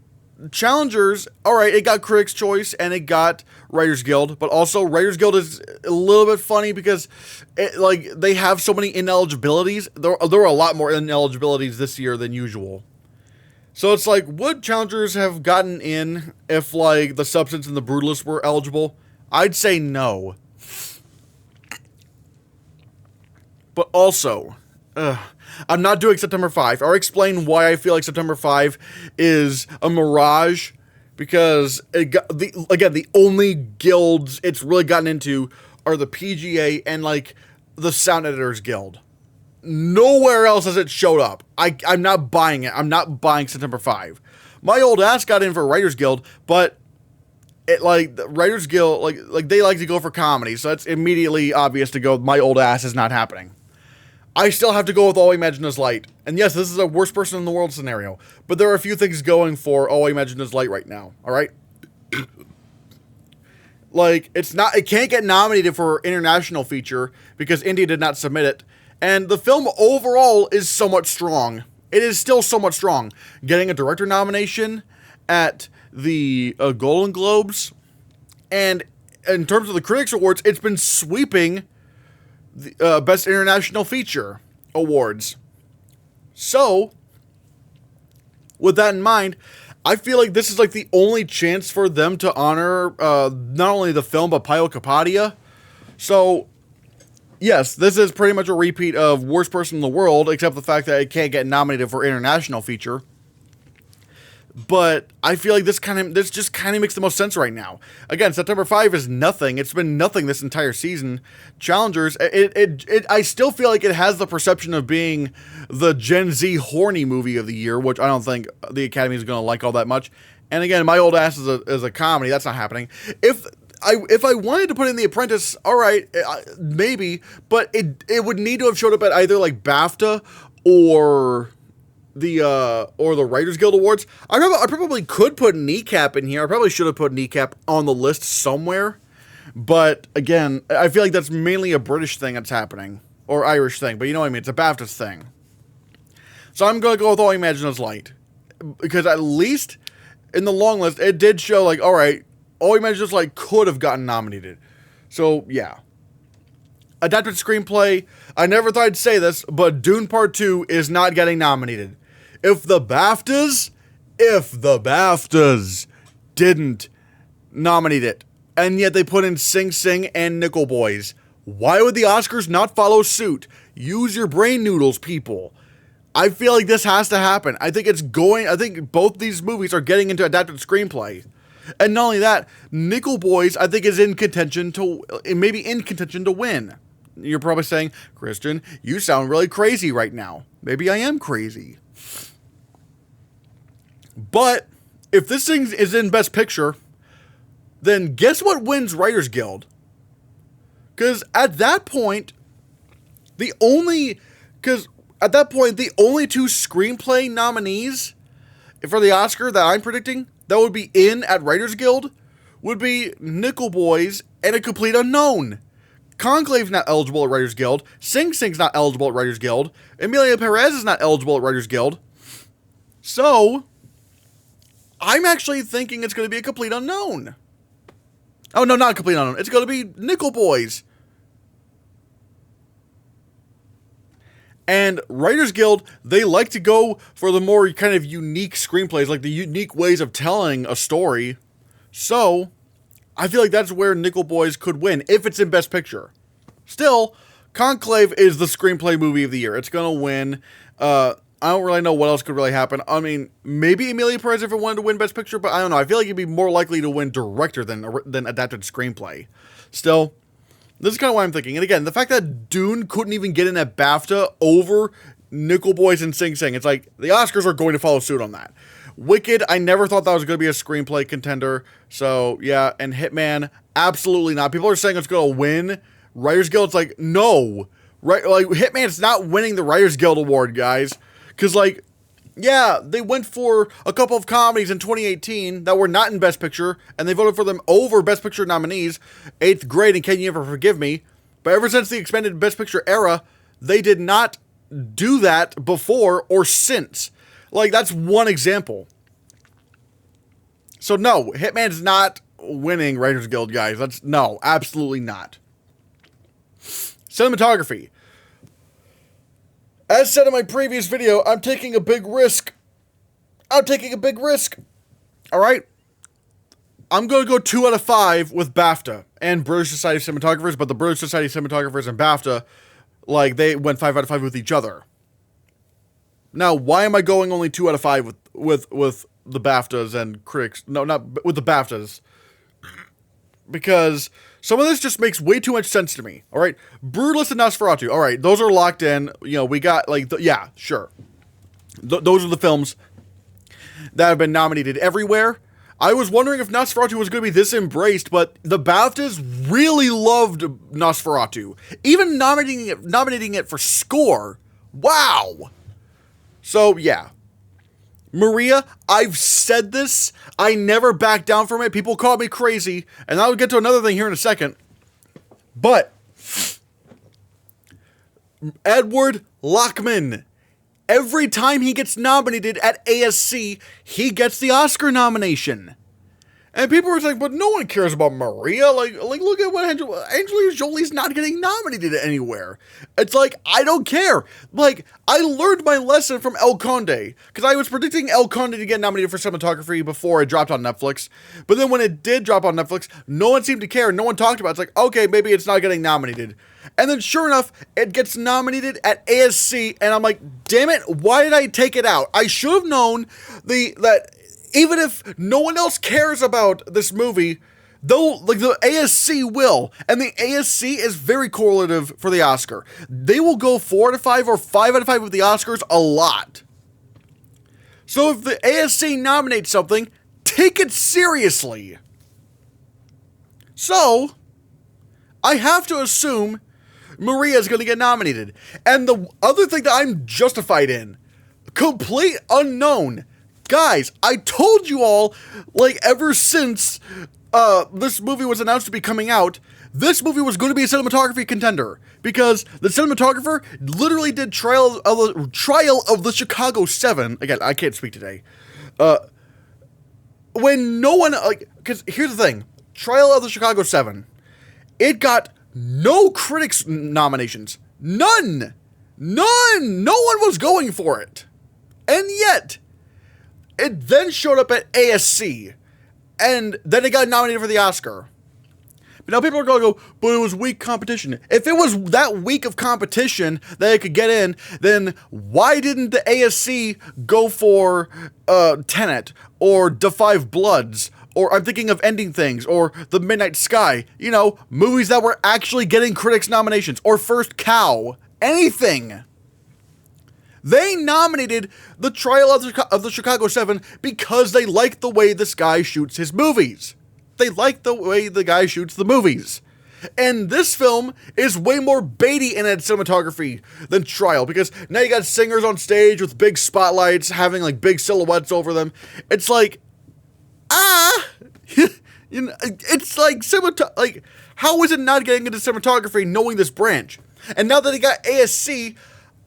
Challengers, alright, it got Critics' Choice and it got Writers Guild, but also Writers Guild is a little bit funny because they have so many ineligibilities. There are a lot more ineligibilities this year than usual. So it's like, would Challengers have gotten in if, like, The Substance and The Brutalist were eligible? I'd say no. But also, I'm not doing September 5. I'll explain why I feel like September 5 is a mirage. Because, the only guilds it's really gotten into are the PGA and, like, the Sound Editors Guild. Nowhere else has it showed up. I'm not buying it. I'm not buying September 5. My old ass got in for Writers Guild, but the Writers Guild, like they like to go for comedy, so it's immediately obvious to go, my old ass is not happening. I still have to go with All I Imagine Is Light. And yes, this is a worst person in the world scenario, but there are a few things going for All I Imagine Is Light right now, alright? Like, it can't get nominated for international feature because India did not submit it. And the film overall is somewhat strong. It is still somewhat strong. Getting a director nomination at the Golden Globes. And in terms of the Critics Awards, it's been sweeping the Best International Feature awards. So, with that in mind, I feel like this is like the only chance for them to honor not only the film, but Payo Kapadia. So, yes, this is pretty much a repeat of Worst Person in the World, except the fact that it can't get nominated for international feature. But I feel like this just kind of makes the most sense right now. Again, September 5 is nothing. It's been nothing this entire season. Challengers, I still feel like it has the perception of being the Gen Z horny movie of the year, which I don't think the Academy is going to like all that much. And again, my old ass is a comedy. That's not happening. If I wanted to put in The Apprentice, all right, maybe, but it would need to have showed up at either like BAFTA or the Writers Guild Awards. I probably could put Kneecap in here. I probably should have put Kneecap on the list somewhere. But again, I feel like that's mainly a British thing that's happening, or Irish thing. But you know what I mean? It's a BAFTA thing. So I'm gonna go with All I Imagine Is Light, because at least in the long list, it did show like, all right, All I Imagine Is Light could have gotten nominated. So yeah. Adapted Screenplay, I never thought I'd say this, but Dune Part 2 is not getting nominated. If the BAFTAs if the BAFTAs didn't nominate it, and yet they put in Sing Sing and Nickel Boys, why would the Oscars not follow suit? Use your brain noodles, people. I feel like this has to happen. I think both these movies are getting into adapted screenplay. And not only that, Nickel Boys, I think, is in contention to win. You're probably saying, Christian, you sound really crazy right now. Maybe I am crazy. But if this thing is in Best Picture, then guess what wins Writers Guild? Because at that point, the only two screenplay nominees for the Oscar that I'm predicting that would be in at Writers Guild would be Nickel Boys and A Complete Unknown. Conclave's not eligible at Writers Guild. Sing Sing's not eligible at Writers Guild. Emilia Perez is not eligible at Writers Guild. So, I'm actually thinking it's going to be A Complete Unknown. Oh, no, not A Complete Unknown. It's going to be Nickel Boys. And Writers Guild, they like to go for the more kind of unique screenplays, like the unique ways of telling a story. So, I feel like that's where Nickel Boys could win, if it's in Best Picture. Still, Conclave is the screenplay movie of the year. It's going to win. I don't really know what else could really happen. I mean, maybe Emilia Perez if it wanted to win Best Picture, but I don't know. I feel like it'd be more likely to win director than adapted screenplay. Still, this is kind of what I'm thinking. And again, the fact that Dune couldn't even get in at BAFTA over Nickel Boys and Sing Sing, it's like the Oscars are going to follow suit on that. Wicked, I never thought that was going to be a screenplay contender. So, yeah, and Hitman, absolutely not. People are saying it's going to win Writers Guild. It's like, no. Right? Like, Hitman's not winning the Writers Guild Award, guys. Because, like, yeah, they went for a couple of comedies in 2018 that were not in Best Picture, and they voted for them over Best Picture nominees, Eighth Grade and Can You Ever Forgive Me? But ever since the expanded Best Picture era, they did not do that before or since. Like, that's one example. So, no, Hitman's not winning Writers Guild, guys. No, absolutely not. Cinematography. As said in my previous video, I'm taking a big risk. Alright? I'm going to go 2 out of 5 with BAFTA and British Society of Cinematographers, but the British Society of Cinematographers and BAFTA, like, they went 5 out of 5 with each other. Now, why am I going only 2 out of 5 with the BAFTAs and critics? No, not with the BAFTAs. Because some of this just makes way too much sense to me. All right, Brutalist and Nosferatu. All right, those are locked in. You know, we got like, yeah, sure. Those are the films that have been nominated everywhere. I was wondering if Nosferatu was going to be this embraced, but the BAFTAs really loved Nosferatu, even nominating it for score. Wow. So yeah. Maria, I've said this. I never back down from it. People call me crazy. And I'll get to another thing here in a second. But Edward Lockman, every time he gets nominated at ASC, he gets the Oscar nomination. And people are like, but no one cares about Maria. Like look at what Angelina Jolie's not getting nominated anywhere. It's like, I don't care. Like, I learned my lesson from El Conde, because I was predicting El Conde to get nominated for cinematography before it dropped on Netflix. But then when it did drop on Netflix, no one seemed to care. No one talked about it. It's like, okay, maybe it's not getting nominated. And then sure enough, it gets nominated at ASC, and I'm like, damn it, why did I take it out? I should have known that even if no one else cares about this movie, though, like, the ASC will, and the ASC is very correlative for the Oscar. They will go 4 out of 5 or 5 out of 5 with the Oscars a lot. So if the ASC nominates something, take it seriously. So, I have to assume Maria is going to get nominated. And the other thing that I'm justified in, Complete Unknown. Guys, I told you all, like, ever since this movie was announced to be coming out, this movie was going to be a cinematography contender. Because the cinematographer literally did Trial of the Chicago 7. Again, I can't speak today. When no one, like, because here's the thing. Trial of the Chicago 7. It got no critics nominations. None. No one was going for it. And yet, It then showed up at ASC, and then it got nominated for the Oscar. But now people are going to go, but it was weak competition. If it was that weak of competition that it could get in, then why didn't the ASC go for Tenet or Da 5 Bloods, or I'm thinking of Ending Things, or The Midnight Sky? You know, movies that were actually getting critics nominations, or First Cow, anything. They nominated The Trial of the Chicago 7 because they like the way this guy shoots his movies. They like the way the guy shoots the movies. And this film is way more baity in its cinematography than Trial, because now you got singers on stage with big spotlights having like big silhouettes over them. It's like, you know, it's like like, how is it not getting into cinematography knowing this branch? And now that it got ASC,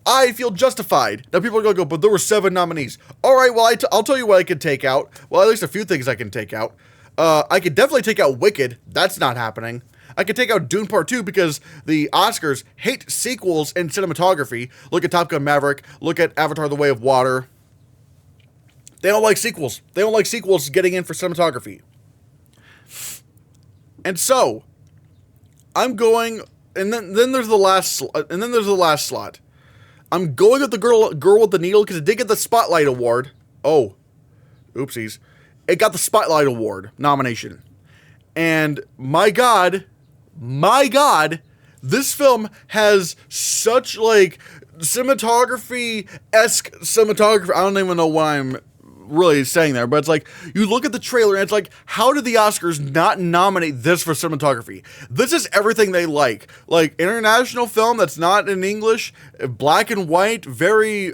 I feel justified. Now people are going to go, but there were 7 nominees. All right, well, I'll tell you what I can take out. Well, at least a few things I can take out. I could definitely take out Wicked. That's not happening. I could take out Dune Part 2 because the Oscars hate sequels in cinematography. Look at Top Gun Maverick. Look at Avatar: The Way of Water. They don't like sequels. They don't like sequels getting in for cinematography. And so, I'm going, and then there's the last slot. I'm going with the girl with the needle because it did get the Spotlight Award. Oh, oopsies. It got the Spotlight Award nomination. And my God, this film has such like cinematography-esque cinematography. I don't even know what I'm really saying there, but it's like, you look at the trailer and it's like, how did the Oscars not nominate this for cinematography? This is everything they like. Like, international film that's not in English, black and white, very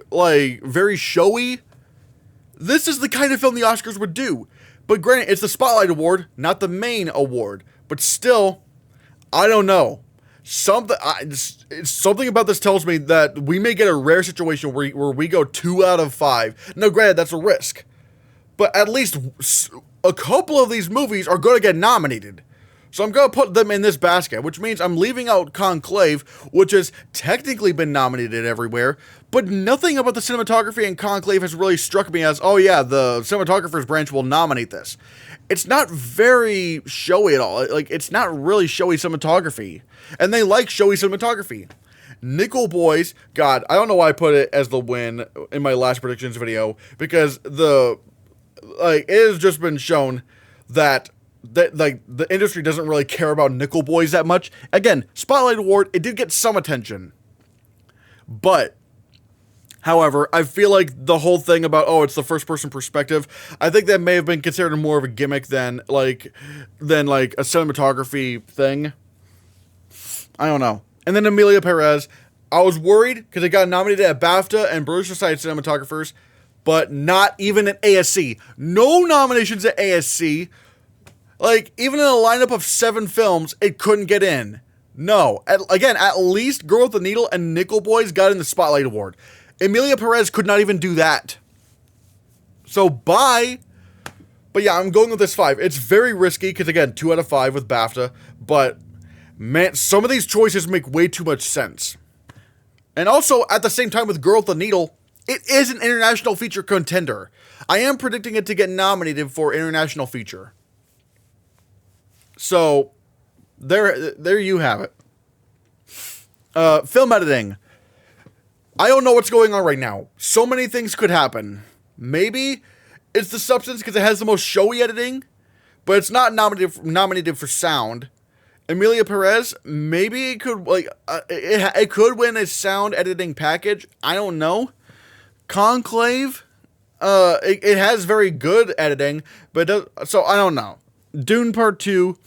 showy. This is the kind of film the Oscars would do. But granted, it's the Spotlight Award, not the main award. But still, I don't know. Something about this tells me that we may get a rare situation where we go 2 out of 5. Now, granted, that's a risk. But at least a couple of these movies are going to get nominated. So I'm going to put them in this basket, which means I'm leaving out Conclave, which has technically been nominated everywhere, but nothing about the cinematography in Conclave has really struck me as, oh yeah, the cinematographer's branch will nominate this. It's not very showy at all. Like, it's not really showy cinematography. And they like showy cinematography. Nickel Boys, God, I don't know why I put it as the win in my last predictions video, because it has just been shown that the industry doesn't really care about Nickel Boys that much. Again, Spotlight Award, it did get some attention. But, however, I feel like the whole thing about, oh, it's the first person perspective, I think that may have been considered more of a gimmick than a cinematography thing. I don't know. And then Emilia Perez, I was worried because it got nominated at BAFTA and British Society of Cinematographers, but not even at ASC. No nominations at ASC. Like, even in a lineup of 7 films, it couldn't get in. No. At least Girl with the Needle and Nickel Boys got in the Spotlight Award. Emilia Perez could not even do that. So, bye. But yeah, I'm going with this 5. It's very risky, because again, 2 out of 5 with BAFTA. But, man, some of these choices make way too much sense. And also, at the same time with Girl with the Needle, it is an international feature contender. I am predicting it to get nominated for international feature. So, there you have it. Film editing. I don't know what's going on right now. So many things could happen. Maybe it's the substance because it has the most showy editing, but it's not nominated for sound. Emilia Perez, maybe it could it could win a sound editing package. I don't know. Conclave, it has very good editing, but so I don't know. Dune Part 2,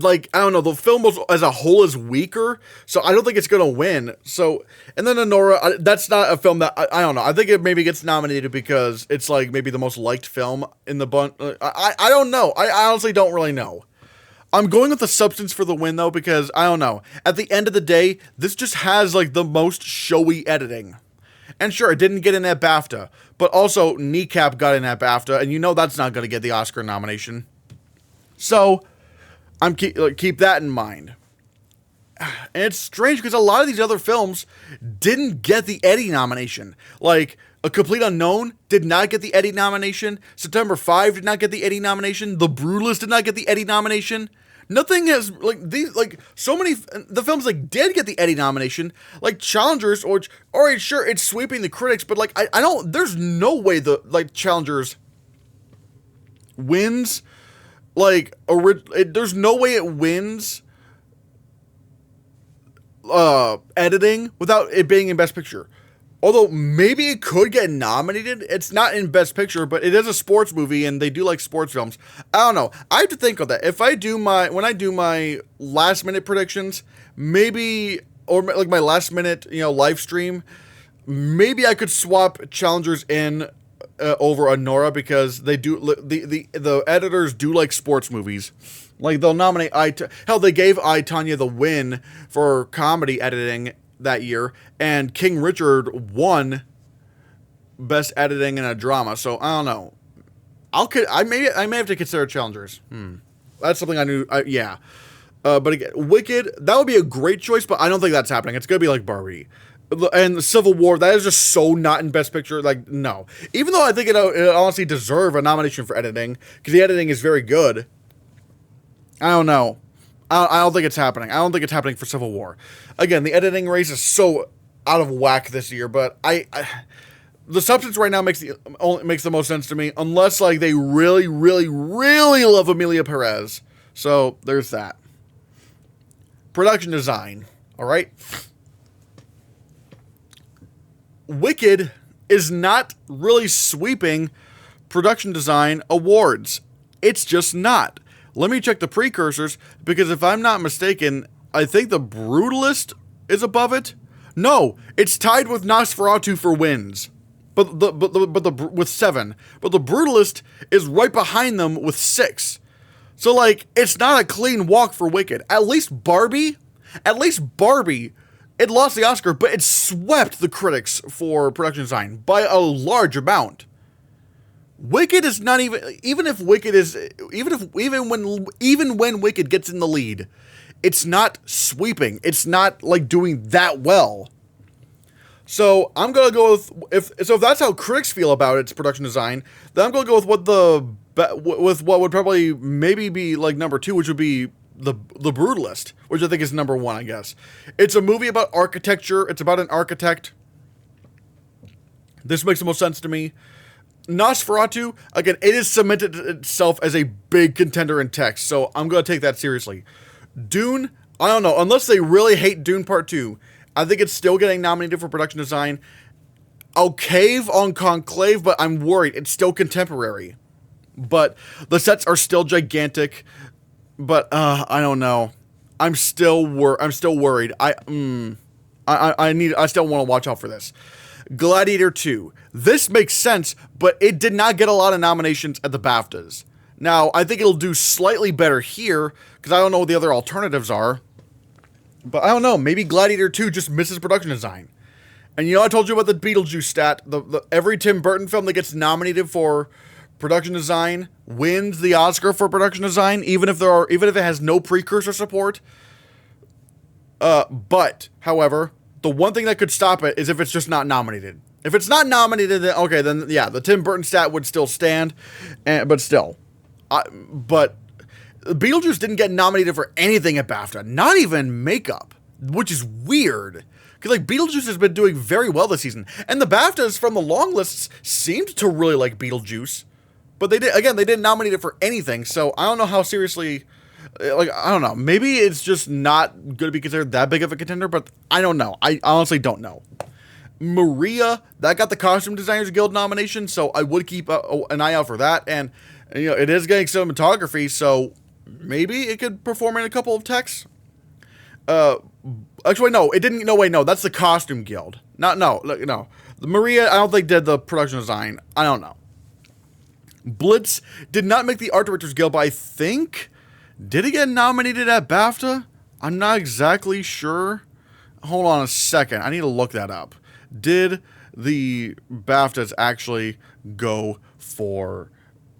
I don't know, the film as a whole is weaker, so I don't think it's going to win. So, and then Anora, that's not a film that, I don't know, I think it maybe gets nominated because it's maybe the most liked film in the bunch. I don't know, I honestly don't really know. I'm going with the substance for the win, though, because, I don't know, at the end of the day, this just has, the most showy editing. And sure, it didn't get in at BAFTA, but also Kneecap got in at BAFTA, and you know that's not going to get the Oscar nomination. So, keep that in mind. And it's strange because a lot of these other films didn't get the Eddie nomination. Like, A Complete Unknown did not get the Eddie nomination. September 5 did not get the Eddie nomination. The Brutalist did not get the Eddie nomination. Nothing has, like, these, like, so many, the films, like, did get the Eddie nomination. Like, Challengers, or, alright, sure, it's sweeping the critics, but, like, I don't, there's no way the, like, Challengers wins, like, there's no way it wins editing without it being in Best Picture. Although maybe it could get nominated. It's not in Best Picture, but it is a sports movie and they do like sports films. I don't know. I have to think of that. If I do when I do my last minute predictions, maybe, or like my last minute, live stream, maybe I could swap Challengers in over Honora, because they do, the editors do like sports movies. Like, they'll nominate hell, they gave I, Tonya the win for comedy editing that year, and King Richard won best editing in a drama. So I don't know. I may have to consider Challengers. That's something I knew. Yeah. But again, Wicked, that would be a great choice, but I don't think that's happening. It's gonna be like Barbie. And Civil War, that is just so not in Best Picture. Like, no. Even though I think it honestly deserve a nomination for editing, because the editing is very good. I don't know. I don't think it's happening. I don't think it's happening for Civil War. Again, the editing race is so out of whack this year, but the substance right now makes the most sense to me, unless, like, they really, really, really love Amelia Perez. So there's that. Production design. All right. Wicked is not really sweeping production design awards. It's just not. Let me check the precursors, because if I'm not mistaken, I think The Brutalist is above it. No, it's tied with Nosferatu for wins, but with 7. But The Brutalist is right behind them with 6. So, like, it's not a clean walk for Wicked. At least Barbie, it lost the Oscar, but it swept the critics for production design by a large amount. Wicked is not even when Wicked gets in the lead, it's not sweeping. It's not, like, doing that well. So I'm gonna go with, if that's how critics feel about its production design, then I'm gonna go with what would probably maybe be like number 2, which would be the Brutalist, which I think is number 1, I guess. It's a movie about architecture. It's about an architect. This makes the most sense to me. Nosferatu, again, it has cemented itself as a big contender in text, so I'm going to take that seriously. Dune, I don't know, unless they really hate Dune Part 2, I think it's still getting nominated for production design. I'll cave on Conclave, but I'm worried. It's still contemporary. But the sets are still gigantic, but I don't know. I'm still worried. I still want to watch out for this. Gladiator 2. This makes sense, but it did not get a lot of nominations at the BAFTAs. Now, I think it'll do slightly better here, because I don't know what the other alternatives are. But I don't know, maybe Gladiator 2 just misses production design. And I told you about the Beetlejuice stat. Every Tim Burton film that gets nominated for production design wins the Oscar for production design, even if it has no precursor support. But, however, the one thing that could stop it is if it's just not nominated. If it's not nominated, then okay, then yeah, the Tim Burton stat would still stand, but still. But Beetlejuice didn't get nominated for anything at BAFTA, not even makeup, which is weird. Because, like, Beetlejuice has been doing very well this season, and the BAFTAs from the long lists seemed to really like Beetlejuice, but they didn't nominate it for anything. So I don't know how seriously. Like, I don't know. Maybe it's just not going to be considered that big of a contender, but I don't know. I honestly don't know. Maria, that got the Costume Designers Guild nomination, so I would keep an eye out for that. And it is getting cinematography, so maybe it could perform in a couple of texts. Actually, no, it didn't. No, that's the Costume Guild. No. The Maria, I don't think did the production design. I don't know. Blitz did not make the Art Directors Guild, but I think. Did it get nominated at BAFTA? I'm not exactly sure. Hold on a second. I need to look that up. Did the BAFTAs actually go for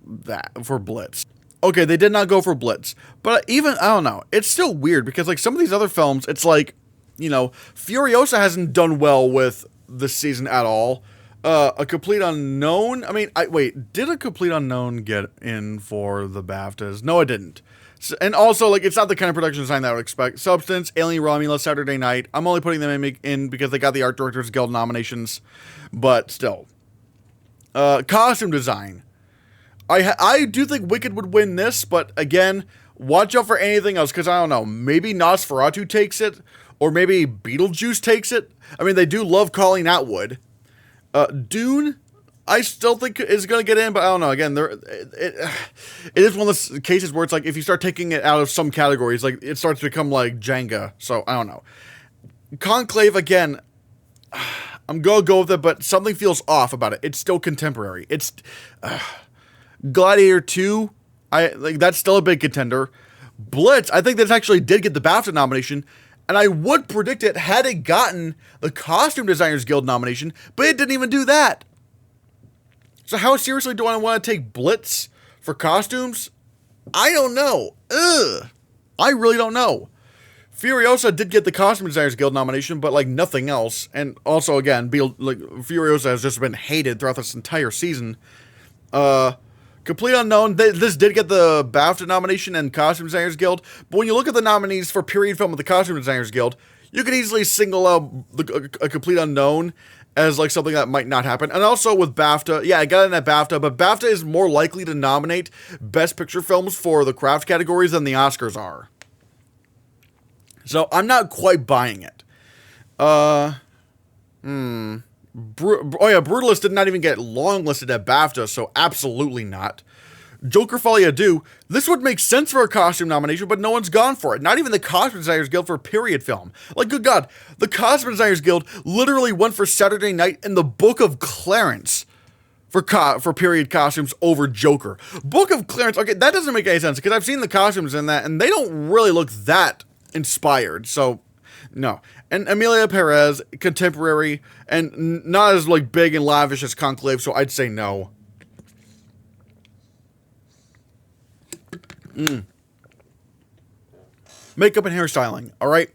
that, for Blitz? Okay, they did not go for Blitz, but even, I don't know, it's still weird because like some of these other films, it's like, Furiosa hasn't done well with this season at all. A Complete Unknown, I mean, wait, did A Complete Unknown get in for the BAFTAs? No, it didn't. So, and also, like, it's not the kind of production design that I would expect. Substance, Alien Romulus, Saturday Night, I'm only putting them in because they got the Art Directors Guild nominations, but still. Costume design. I do think Wicked would win this, but again, watch out for anything else, because I don't know, maybe Nosferatu takes it, or maybe Beetlejuice takes it. I mean, they do love Colleen Atwood. Dune, I still think is going to get in, but I don't know. Again, it is one of those cases where it's like, if you start taking it out of some categories, like, it starts to become like Jenga, so I don't know. Conclave, again, I'm going to go with it, but something feels off about it. It's still contemporary. It's... Gladiator 2, that's still a big contender. Blitz, I think this actually did get the BAFTA nomination, and I would predict it had it gotten the Costume Designers Guild nomination, but it didn't even do that. So how seriously do I want to take Blitz for costumes? I don't know. I really don't know. Furiosa did get the Costume Designers Guild nomination, but like nothing else. And also, again, Furiosa has just been hated throughout this entire season. Complete Unknown, this did get the BAFTA nomination and Costume Designers Guild, but when you look at the nominees for period film of the Costume Designers Guild, you can easily single out a Complete Unknown as like something that might not happen. And also with BAFTA, yeah, I got in at BAFTA, but BAFTA is more likely to nominate Best Picture films for the craft categories than the Oscars are. So I'm not quite buying it. Brutalist did not even get longlisted at BAFTA, so absolutely not. Joker Folie à Deux, this would make sense for a costume nomination, but no one's gone for it. Not even the Costume Designers Guild for a period film. Like, good God, the Costume Designers Guild literally went for Saturday Night in the Book of Clarence for period costumes over Joker. Book of Clarence, okay, that doesn't make any sense, because I've seen the costumes in that, and they don't really look that inspired, so... No. And Emilia Perez, contemporary, and not as like big and lavish as Conclave, so I'd say no. Makeup and hairstyling, alright?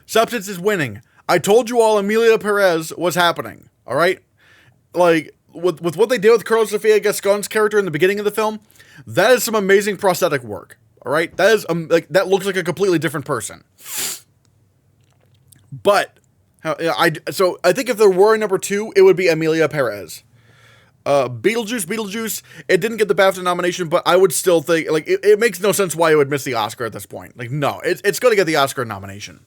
Substance is winning. I told you all Emilia Perez was happening, alright? Like, with what they did with Carlos Sofia Gascon's character in the beginning of the film, that is some amazing prosthetic work, alright? That is, that looks like a completely different person. But, I think if there were a number 2, it would be Emilia Perez. Beetlejuice, it didn't get the BAFTA nomination, but I would still think, like, it makes no sense why it would miss the Oscar at this point. Like, no, it's going to get the Oscar nomination.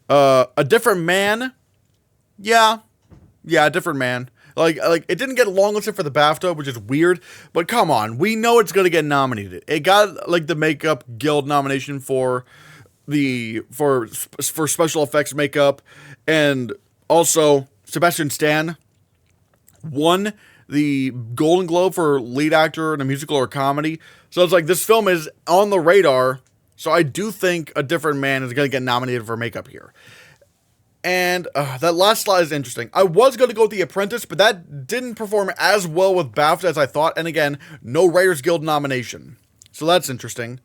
A Different Man, yeah, A Different Man. Like, it didn't get longlisted for the BAFTA, which is weird, but come on, we know it's going to get nominated. It got, like, the Makeup Guild nomination for special effects makeup, and also Sebastian Stan won the Golden Globe for lead actor in a musical or comedy. So it's like, this film is on the radar, so I do think A Different Man is going to get nominated for makeup here. And that last slide is interesting. I was going to go with The Apprentice, but that didn't perform as well with BAFTA as I thought, and again, no Writers Guild nomination. So that's interesting.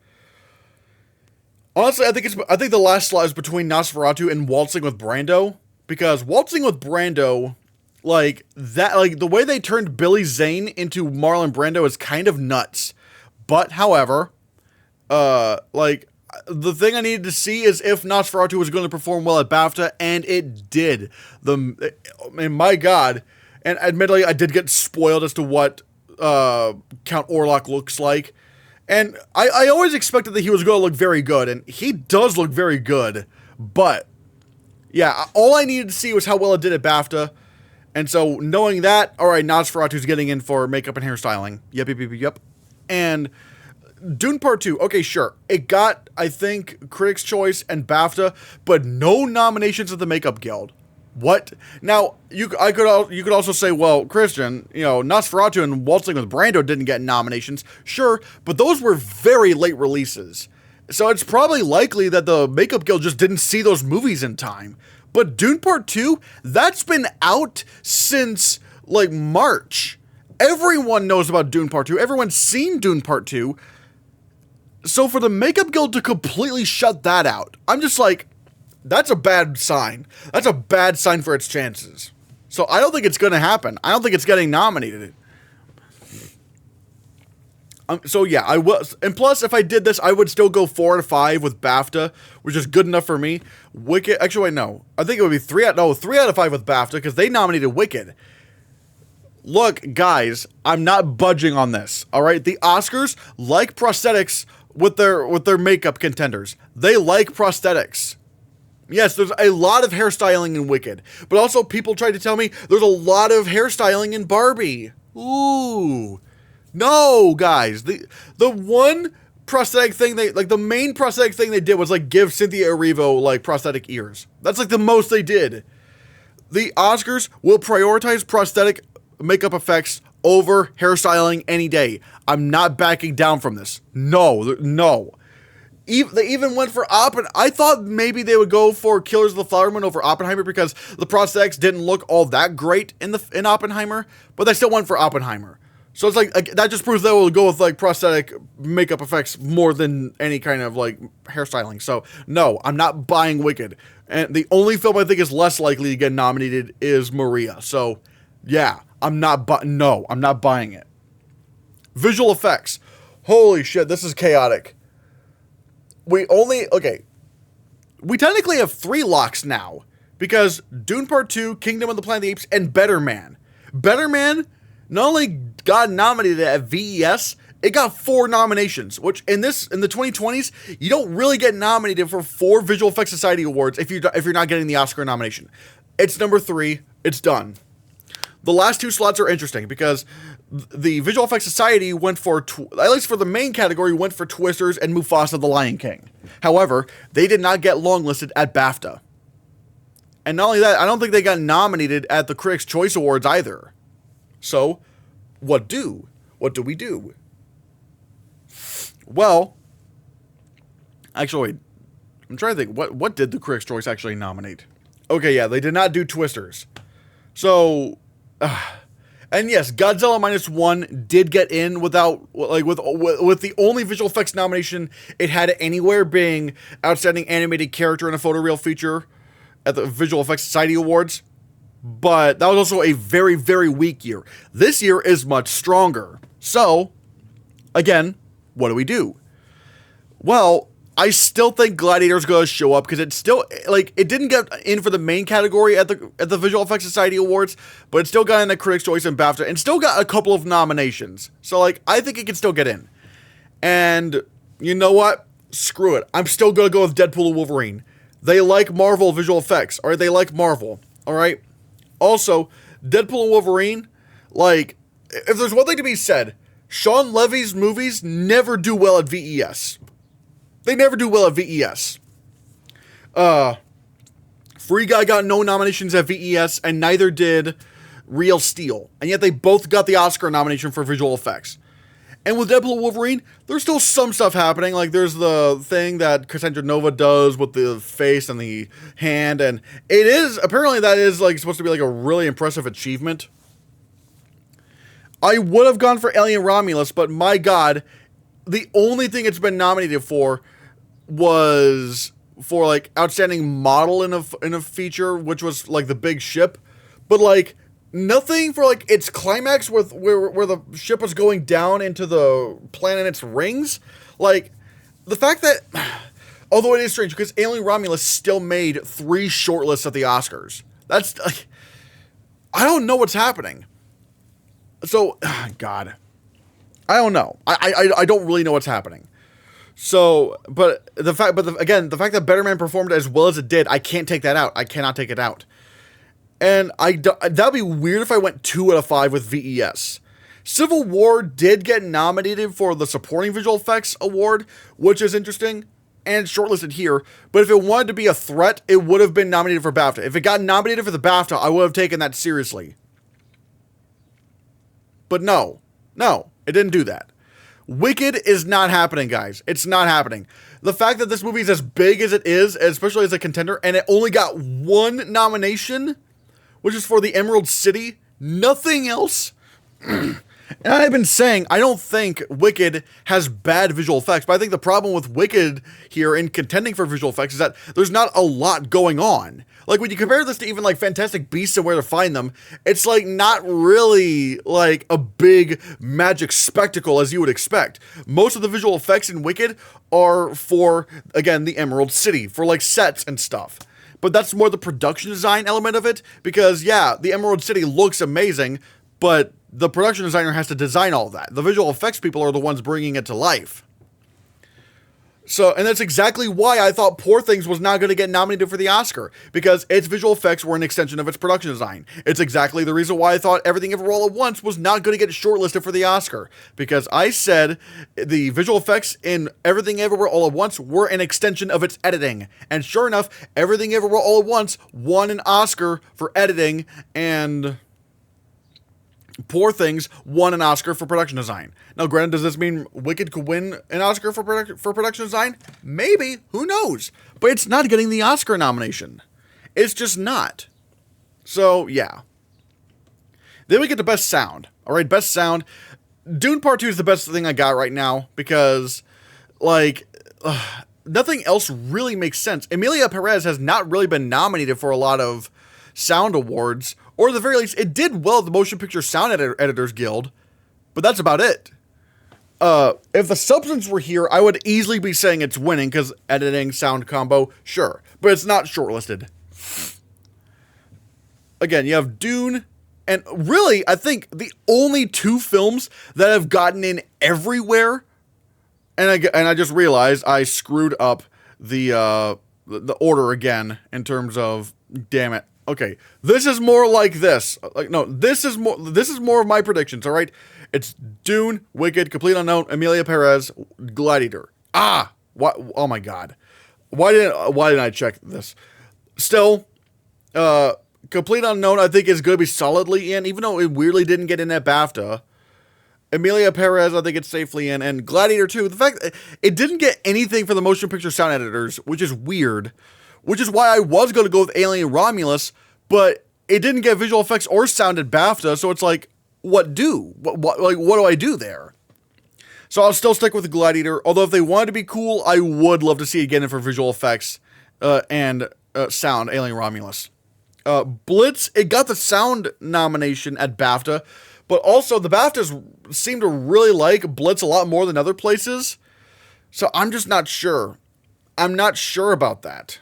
Honestly, I think the last slot is between Nosferatu and Waltzing with Brando, because Waltzing with Brando, like the way they turned Billy Zane into Marlon Brando is kind of nuts. But however, the thing I needed to see is if Nosferatu was going to perform well at BAFTA, and it did. My God, and admittedly, I did get spoiled as to what Count Orlok looks like. And I always expected that he was going to look very good, and he does look very good. But, yeah, all I needed to see was how well it did at BAFTA. And so, knowing that, alright, Nosferatu's getting in for makeup and hairstyling. Yep. And Dune Part 2, okay, sure. It got, I think, Critics' Choice and BAFTA, but no nominations at the Makeup Guild. What? Now, you could also say, well, Christian, Nosferatu and Waltzing with Brando didn't get nominations. Sure, but those were very late releases. So it's probably likely that the Makeup Guild just didn't see those movies in time. But Dune Part 2, that's been out since, like, March. Everyone knows about Dune Part 2. Everyone's seen Dune Part 2. So for the Makeup Guild to completely shut that out, I'm just like, that's a bad sign. That's a bad sign for its chances. So I don't think it's going to happen. I don't think it's getting nominated. So yeah, I was, and plus if I did this, I would still go 4 out of 5 with BAFTA, which is good enough for me. Wicked, actually wait, no, I think it would be 3 out of 5 with BAFTA because they nominated Wicked. Look, guys, I'm not budging on this. All right, the Oscars like prosthetics with their makeup contenders. They like prosthetics. Yes, there's a lot of hairstyling in Wicked, but also people tried to tell me there's a lot of hairstyling in Barbie. Ooh. No, guys, the one prosthetic thing the main prosthetic thing they did was like give Cynthia Erivo like prosthetic ears. That's like the most they did. The Oscars will prioritize prosthetic makeup effects over hairstyling any day. I'm not backing down from this. No. They even went for Oppenheimer. I thought maybe they would go for Killers of the Flower Moon over Oppenheimer because the prosthetics didn't look all that great in Oppenheimer, but they still went for Oppenheimer. So it's like that just proves they will go with like prosthetic makeup effects more than any kind of like hairstyling. So no, I'm not buying Wicked. And the only film I think is less likely to get nominated is Maria. So yeah, I'm not buying it. Visual effects. Holy shit, this is chaotic. We technically have 3 locks now because Dune Part 2, Kingdom of the Planet of the Apes, and Better Man. Better Man not only got nominated at VES, it got 4 nominations, which in the 2020s, you don't really get nominated for 4 Visual Effects Society Awards if you're not getting the Oscar nomination. It's number 3. It's done. The last 2 slots are interesting because the Visual Effects Society went for, at least for the main category, went for Twisters and Mufasa the Lion King. However, they did not get longlisted at BAFTA. And not only that, I don't think they got nominated at the Critics' Choice Awards either. So, what do we do? Well, actually, I'm trying to think, what did the Critics' Choice actually nominate? Okay, yeah, they did not do Twisters. So, and yes, Godzilla -1 did get in without, like, with the only visual effects nomination it had anywhere being Outstanding Animated Character in a Photoreal Feature at the Visual Effects Society Awards. But that was also a very, very weak year. This year is much stronger. So, again, what do we do? Well, I still think Gladiator's going to show up because it's still, like, it didn't get in for the main category at the Visual Effects Society Awards, but it still got in the Critics' Choice and BAFTA and still got a couple of nominations. So, like, I think it can still get in. And you know what? Screw it. I'm still going to go with Deadpool and Wolverine. They like Marvel visual effects, all right? They like Marvel, all right? Also, Deadpool and Wolverine, like, if there's one thing to be said, Sean Levy's movies never do well at VES. They never do well at VES. Free Guy got no nominations at VES, and neither did Real Steel. And yet they both got the Oscar nomination for visual effects. And with Deadpool and Wolverine, there's still some stuff happening. Like, there's the thing that Cassandra Nova does with the face and the hand. And it is, apparently that is, like, supposed to be, like, a really impressive achievement. I would have gone for Alien Romulus, but my God, the only thing it's been nominated for was for, like, Outstanding Model in a feature, which was, like, the big ship. But, like, nothing for, like, its climax with where the ship was going down into the planet and its rings. Like, the fact that, although it is strange, because Alien Romulus still made 3 shortlists at the Oscars. That's, like, I don't know what's happening. So, God, I don't know. I don't really know what's happening. So, but the fact that Better Man performed as well as it did, I can't take that out. I cannot take it out. And that'd be weird if I went 2 out of 5 with VES. Civil War did get nominated for the Supporting Visual Effects Award, which is interesting, and it's shortlisted here. But if it wanted to be a threat, it would have been nominated for BAFTA. If it got nominated for the BAFTA, I would have taken that seriously. But no, it didn't do that. Wicked is not happening, guys. It's not happening. The fact that this movie is as big as it is, especially as a contender, and it only got 1 nomination, which is for the Emerald City, nothing else. And I've been saying, I don't think Wicked has bad visual effects, but I think the problem with Wicked here in contending for visual effects is that there's not a lot going on. Like, when you compare this to even, like, Fantastic Beasts and Where to Find Them, it's, like, not really, like, a big magic spectacle as you would expect. Most of the visual effects in Wicked are for, again, the Emerald City, for, like, sets and stuff. But that's more the production design element of it, because, yeah, the Emerald City looks amazing, but the production designer has to design all that. The visual effects people are the ones bringing it to life. So, and that's exactly why I thought Poor Things was not going to get nominated for the Oscar, because its visual effects were an extension of its production design. It's exactly the reason why I thought Everything Ever All at Once was not going to get shortlisted for the Oscar, because I said the visual effects in Everything Everywhere All at Once were an extension of its editing. And sure enough, Everything Everywhere All at Once won an Oscar for editing, and Poor Things won an Oscar for production design. Now, granted, does this mean Wicked could win an Oscar for production design? Maybe. Who knows? But it's not getting the Oscar nomination. It's just not. So, yeah. Then we get to Best Sound. All right, Best Sound. Dune Part 2 is the best thing I got right now because, like, nothing else really makes sense. Emilia Perez has not really been nominated for a lot of sound awards, or at the very least, it did well at the Motion Picture Sound Editors Guild, but that's about it. If The Substance were here, I would easily be saying it's winning, because editing, sound combo, sure, but it's not shortlisted. Again, you have Dune, and really, I think the only two films that have gotten in everywhere, and I just realized I screwed up the order again in terms of, damn it. Okay, this is more like this. Like, no, this is more of my predictions, all right? It's Dune, Wicked, Complete Unknown, Emilia Perez, Gladiator. What? Oh my God. Why didn't I check this? Still, Complete Unknown I think is going to be solidly in, even though it weirdly didn't get in at BAFTA. Emilia Perez, I think it's safely in, and Gladiator 2. The fact that it didn't get anything for the Motion Picture Sound Editors, which is weird. Which is why I was going to go with Alien Romulus, but it didn't get visual effects or sound at BAFTA, so it's like, what do I do there? So I'll still stick with the Gladiator, although if they wanted to be cool, I would love to see it get in for visual effects and sound, Alien Romulus. Blitz, it got the sound nomination at BAFTA, but also the BAFTAs seem to really like Blitz a lot more than other places, so I'm just not sure. I'm not sure about that.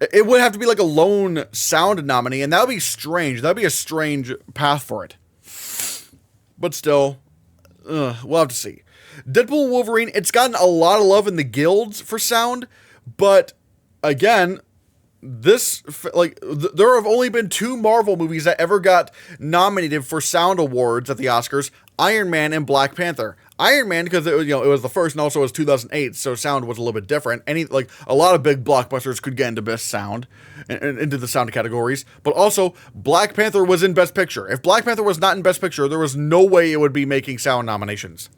It would have to be like a lone sound nominee, and that would be strange. That would be a strange path for it. But still, we'll have to see. Deadpool and Wolverine, it's gotten a lot of love in the guilds for sound, but again, there have only been two Marvel movies that ever got nominated for sound awards at the Oscars: Iron Man and Black Panther. Iron Man, because it was the first, and also it was 2008, so sound was a little bit different. A lot of big blockbusters could get into best sound, and into the sound categories. But also, Black Panther was in Best Picture. If Black Panther was not in Best Picture, there was no way it would be making sound nominations.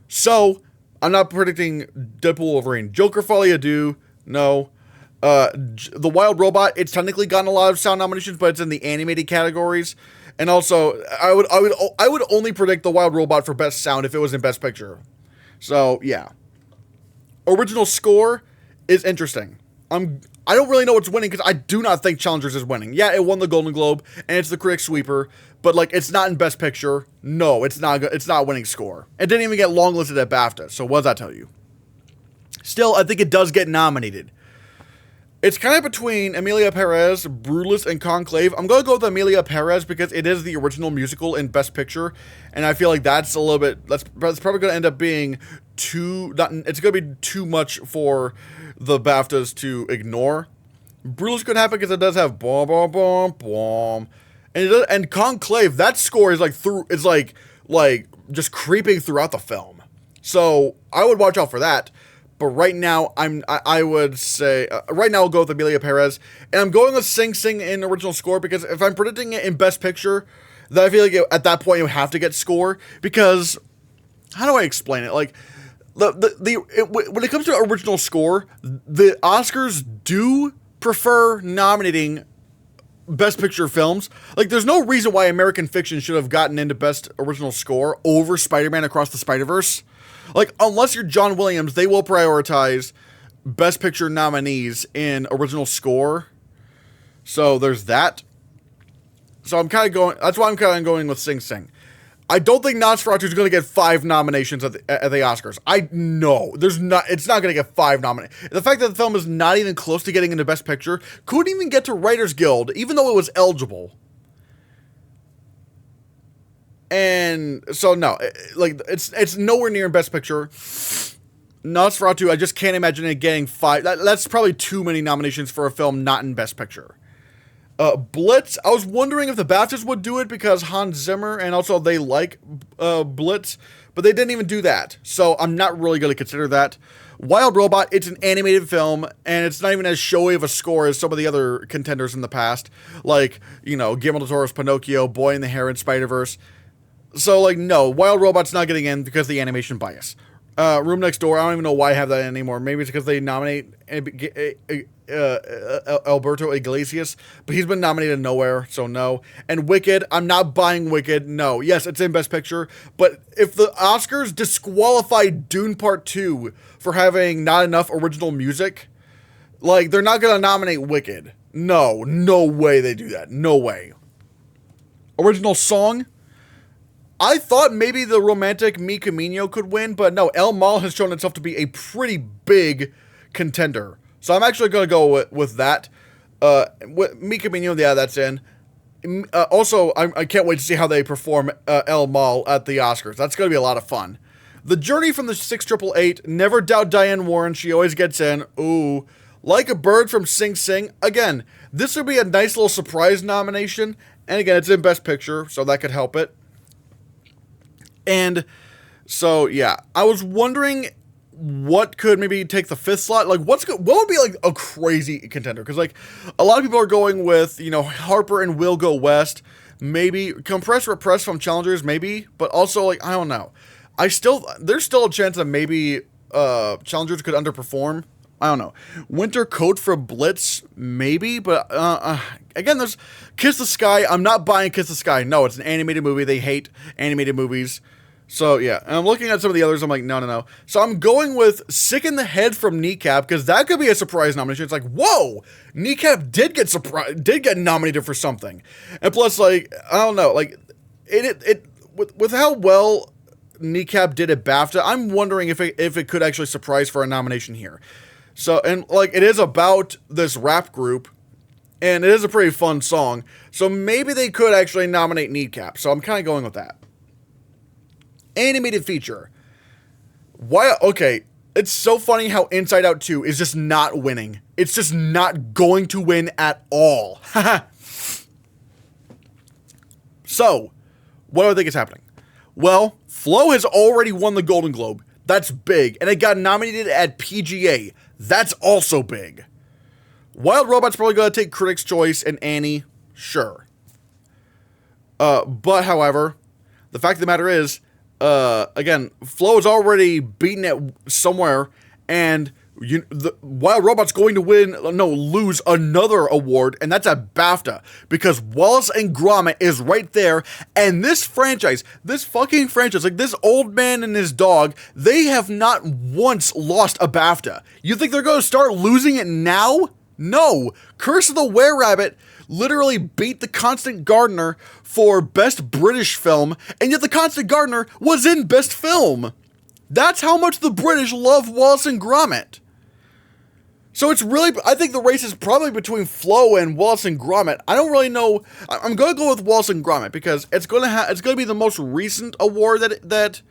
So, I'm not predicting Deadpool, Wolverine. Joker, Folie à Deux, no. The Wild Robot, it's technically gotten a lot of sound nominations, but it's in the animated categories. And also, I would only predict The Wild Robot for Best Sound if it was in Best Picture. So, yeah. Original Score is interesting. I don't really know what's winning, because I do not think Challengers is winning. Yeah, it won the Golden Globe, and it's the Critics' Sweeper, but, like, it's not in Best Picture. No, it's not winning score. It didn't even get longlisted at BAFTA, so what does that tell you? Still, I think it does get nominated. It's kind of between Emilia Perez, Brutalist, and Conclave. I'm going to go with Emilia Perez because it is the original musical in Best Picture, and I feel like that's probably going to end up being it's going to be too much for the BAFTAs to ignore. Brutalist could happen because it does have bom bom bom bom, and Conclave, that score is like just creeping throughout the film. So I would watch out for that. But right now, I would say, right now I'll go with Emilia Perez. And I'm going with Sing Sing in original score, because if I'm predicting it in Best Picture, then I feel like at that point you have to get score. Because, how do I explain it? Like, when it comes to original score, the Oscars do prefer nominating Best Picture films. Like, there's no reason why American Fiction should have gotten into Best Original Score over Spider-Man Across the Spider-Verse. Like, unless you're John Williams, they will prioritize Best Picture nominees in Original Score. So there's that. So I'm kind of going, that's why I'm kind of going with Sing Sing. I don't think Nosferatu is going to get 5 nominations at the Oscars. I know it's not going to get 5 nominations. The fact that the film is not even close to getting into Best Picture, couldn't even get to Writers Guild, even though it was eligible. And so no, like it's nowhere near Best Picture. Nosferatu, I just can't imagine it getting 5. That's probably too many nominations for a film not in Best Picture. Blitz, I was wondering if the BAFTAs would do it because Hans Zimmer, and also they like Blitz, but they didn't even do that. So I'm not really going to consider that. Wild Robot, it's an animated film, and it's not even as showy of a score as some of the other contenders in the past. Like, you know, Guillermo del Toro's Pinocchio, Boy in the Hair, and Spider-Verse. So, like, no, Wild Robot's not getting in because of the animation bias. Room Next Door, I don't even know why I have that anymore. Maybe it's because they nominate Alberto Iglesias, but he's been nominated nowhere, so no. And Wicked, I'm not buying Wicked, no. Yes, it's in Best Picture, but if the Oscars disqualified Dune Part 2 for having not enough original music, like, they're not going to nominate Wicked. No way they do that. No way. Original song? I thought maybe the romantic Mi Camino could win, but no, El Mal has shown itself to be a pretty big contender. So I'm actually going to go with that. With Mi Camino, yeah, that's in. Also, I can't wait to see how they perform El Mal at the Oscars. That's going to be a lot of fun. The Journey from the 6888, never doubt Diane Warren, she always gets in. Ooh. Like a Bird from Sing Sing. Again, this would be a nice little surprise nomination. And again, it's in Best Picture, so that could help it. And so, yeah, I was wondering what could maybe take the 5th slot. Like, what would be, like, a crazy contender? Because, like, a lot of people are going with, you know, Harper and Will Go West. Maybe Compress Repress from Challengers, maybe. But also, like, I don't know. There's still a chance that maybe Challengers could underperform. I don't know. Winter Coat for Blitz, maybe. But, again, there's Kiss the Sky. I'm not buying Kiss the Sky. No, it's an animated movie. They hate animated movies. So, yeah, and I'm looking at some of the others, I'm like, no. So I'm going with Sick in the Head from Kneecap, because that could be a surprise nomination. It's like, whoa, Kneecap did get nominated for something. And plus, like, I don't know, like, with how well Kneecap did at BAFTA, I'm wondering if it could actually surprise for a nomination here. So, and, like, it is about this rap group, and it is a pretty fun song, so maybe they could actually nominate Kneecap, so I'm kind of going with that. Animated feature. Why? Okay, it's so funny how Inside Out 2 is just not winning. It's just not going to win at all. So, what do I think is happening? Well, Flow has already won the Golden Globe. That's big. And it got nominated at PGA. That's also big. Wild Robot's probably going to take Critics' Choice and Annie. Sure. But, however, the fact of the matter is, again, Flow is already beaten it somewhere, and Wild Robot's going to lose another award, and that's at BAFTA, because Wallace and Gromit is right there, and this fucking franchise, like this old man and his dog, they have not once lost a BAFTA. You think they're going to start losing it now? No. Curse of the Were-Rabbit literally beat The Constant Gardener for Best British Film, and yet The Constant Gardener was in Best Film. That's how much the British love Wallace and Gromit. So it's really, I think the race is probably between Flow and Wallace and Gromit. I don't really know. I'm going to go with Wallace and Gromit because it's going to be the most recent award that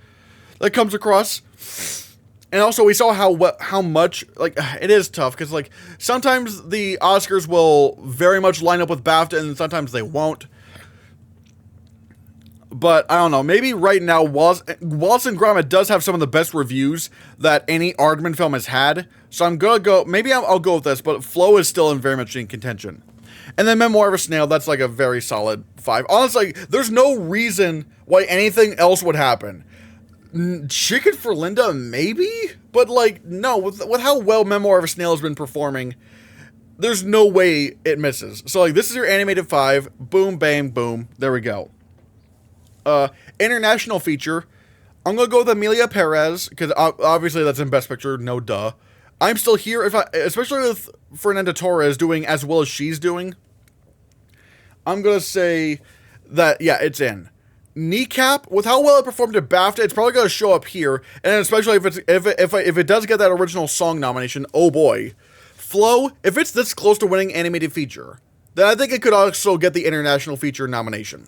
comes across. And also, we saw how much, like, it is tough, because, like, sometimes the Oscars will very much line up with BAFTA, and sometimes they won't. But, I don't know, maybe right now, Wallace and Gromit does have some of the best reviews that any Aardman film has had, so I'm gonna go, maybe I'll go with this, but Flow is still very much in contention. And then Memoir of a Snail, that's, like, a very solid 5. Honestly, there's no reason why anything else would happen. Chicken for Linda, maybe? But, like, no, with how well Memoir of a Snail has been performing, there's no way it misses. So, like, this is your animated 5. Boom, bang, boom. There we go. International feature. I'm going to go with Emilia Perez, because obviously that's in Best Picture, no duh. I'm still here, especially with Fernanda Torres doing as well as she's doing. I'm going to say that, yeah, it's in. Kneecap, with how well it performed at BAFTA, it's probably going to show up here, and especially if it does get that original song nomination, oh boy. Flow, if it's this close to winning animated feature, then I think it could also get the international feature nomination.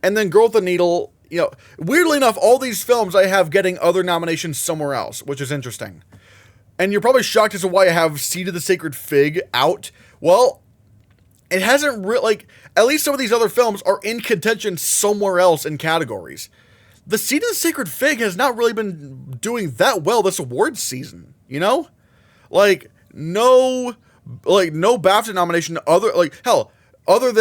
And then Girl with the Needle, you know, weirdly enough, all these films I have getting other nominations somewhere else, which is interesting. And you're probably shocked as to why I have Seed of the Sacred Fig out. Well, it hasn't really, like, at least some of these other films are in contention somewhere else in categories. The Seed of the Sacred Fig has not really been doing that well this awards season, you know? Like, no BAFTA nomination, other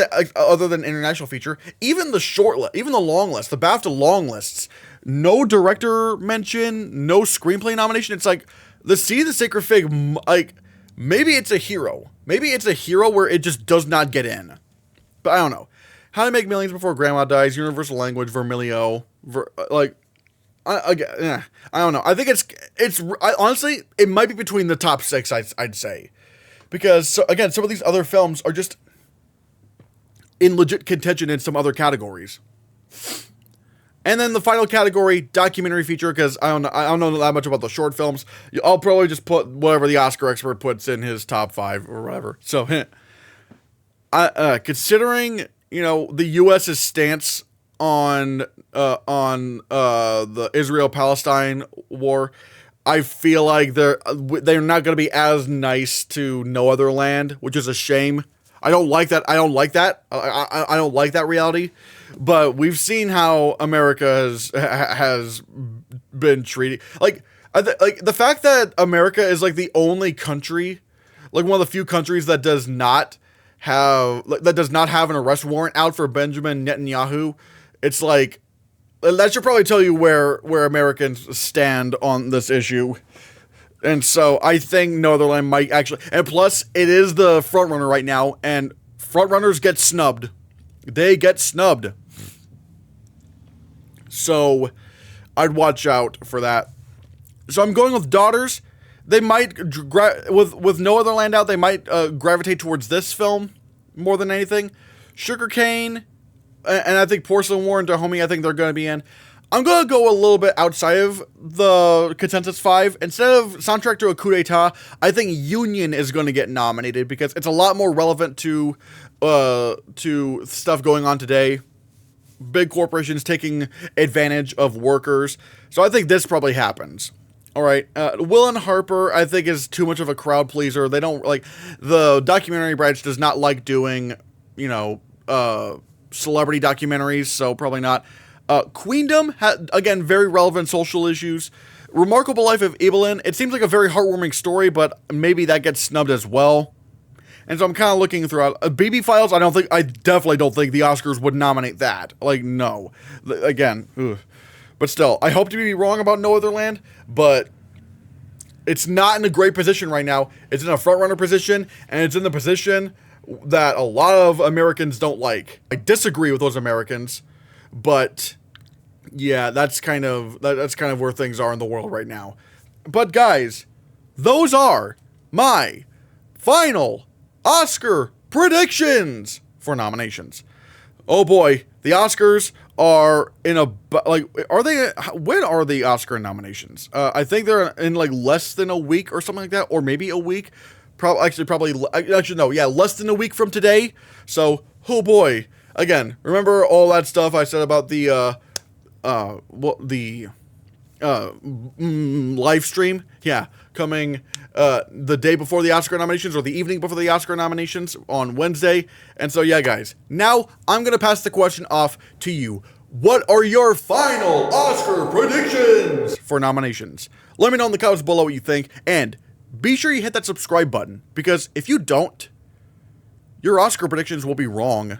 than international feature, even the long list, the BAFTA long lists, no director mention, no screenplay nomination. It's like, the Seed of the Sacred Fig, like, maybe it's a hero. Maybe it's a hero where it just does not get in. But I don't know. How to Make Millions Before Grandma Dies, Universal Language, Vermilio, I don't know. I think honestly, it might be between the top 6, I'd say. Because, so, again, some of these other films are just in legit contention in some other categories. And then the final category, documentary feature, because I don't know that much about the short films. I'll probably just put whatever the Oscar expert puts in his top 5 or whatever. So, considering, you know, the U.S.'s stance on the Israel-Palestine war, I feel like they're not going to be as nice to No Other Land, which is a shame. I don't like that. I don't like that reality. But we've seen how America has been treated. Like the fact that America is like the only country, like one of the few countries that does not have an arrest warrant out for Benjamin Netanyahu. It's like, that should probably tell you where Americans stand on this issue. And so I think No Other Land might actually, and plus it is the front runner right now, and front runners get snubbed. They get snubbed. So I'd watch out for that. So I'm going with Daughters. They might, with No Other Land out, they might gravitate towards this film more than anything. Sugarcane, and I think Porcelain War and Dahomey, I think they're going to be in. I'm going to go a little bit outside of the consensus 5. Instead of Soundtrack to a Coup d'etat, I think Union is going to get nominated because it's a lot more relevant to stuff going on today. Big corporations taking advantage of workers. So I think this probably happens. All right. Will and Harper, I think, is too much of a crowd pleaser. They don't like, the documentary branch does not like doing, you know, celebrity documentaries. So probably not. Queendom had, again, very relevant social issues. Remarkable Life of Evelyn. It seems like a very heartwarming story, but maybe that gets snubbed as well. And so I'm kind of looking throughout. Baby Files, I definitely don't think the Oscars would nominate that. Like, no. Again, ugh. But still, I hope to be wrong about No Other Land, but it's not in a great position right now. It's in a front-runner position, and it's in the position that a lot of Americans don't like. I disagree with those Americans, but yeah, that's kind of where things are in the world right now. But guys, those are my final Oscar predictions for nominations. Oh boy, the Oscars are in a, like, when are the Oscar nominations? I think they're in like less than a week or something like that, or maybe a week. Less than a week from today. So, oh boy, again, remember all that stuff I said about the live stream? Yeah, coming the day before the Oscar nominations, or the evening before the Oscar nominations on Wednesday. And so, yeah, guys, now I'm going to pass the question off to you. What are your final Oscar predictions for nominations? Let me know in the comments below what you think, and be sure you hit that subscribe button, because if you don't, your Oscar predictions will be wrong.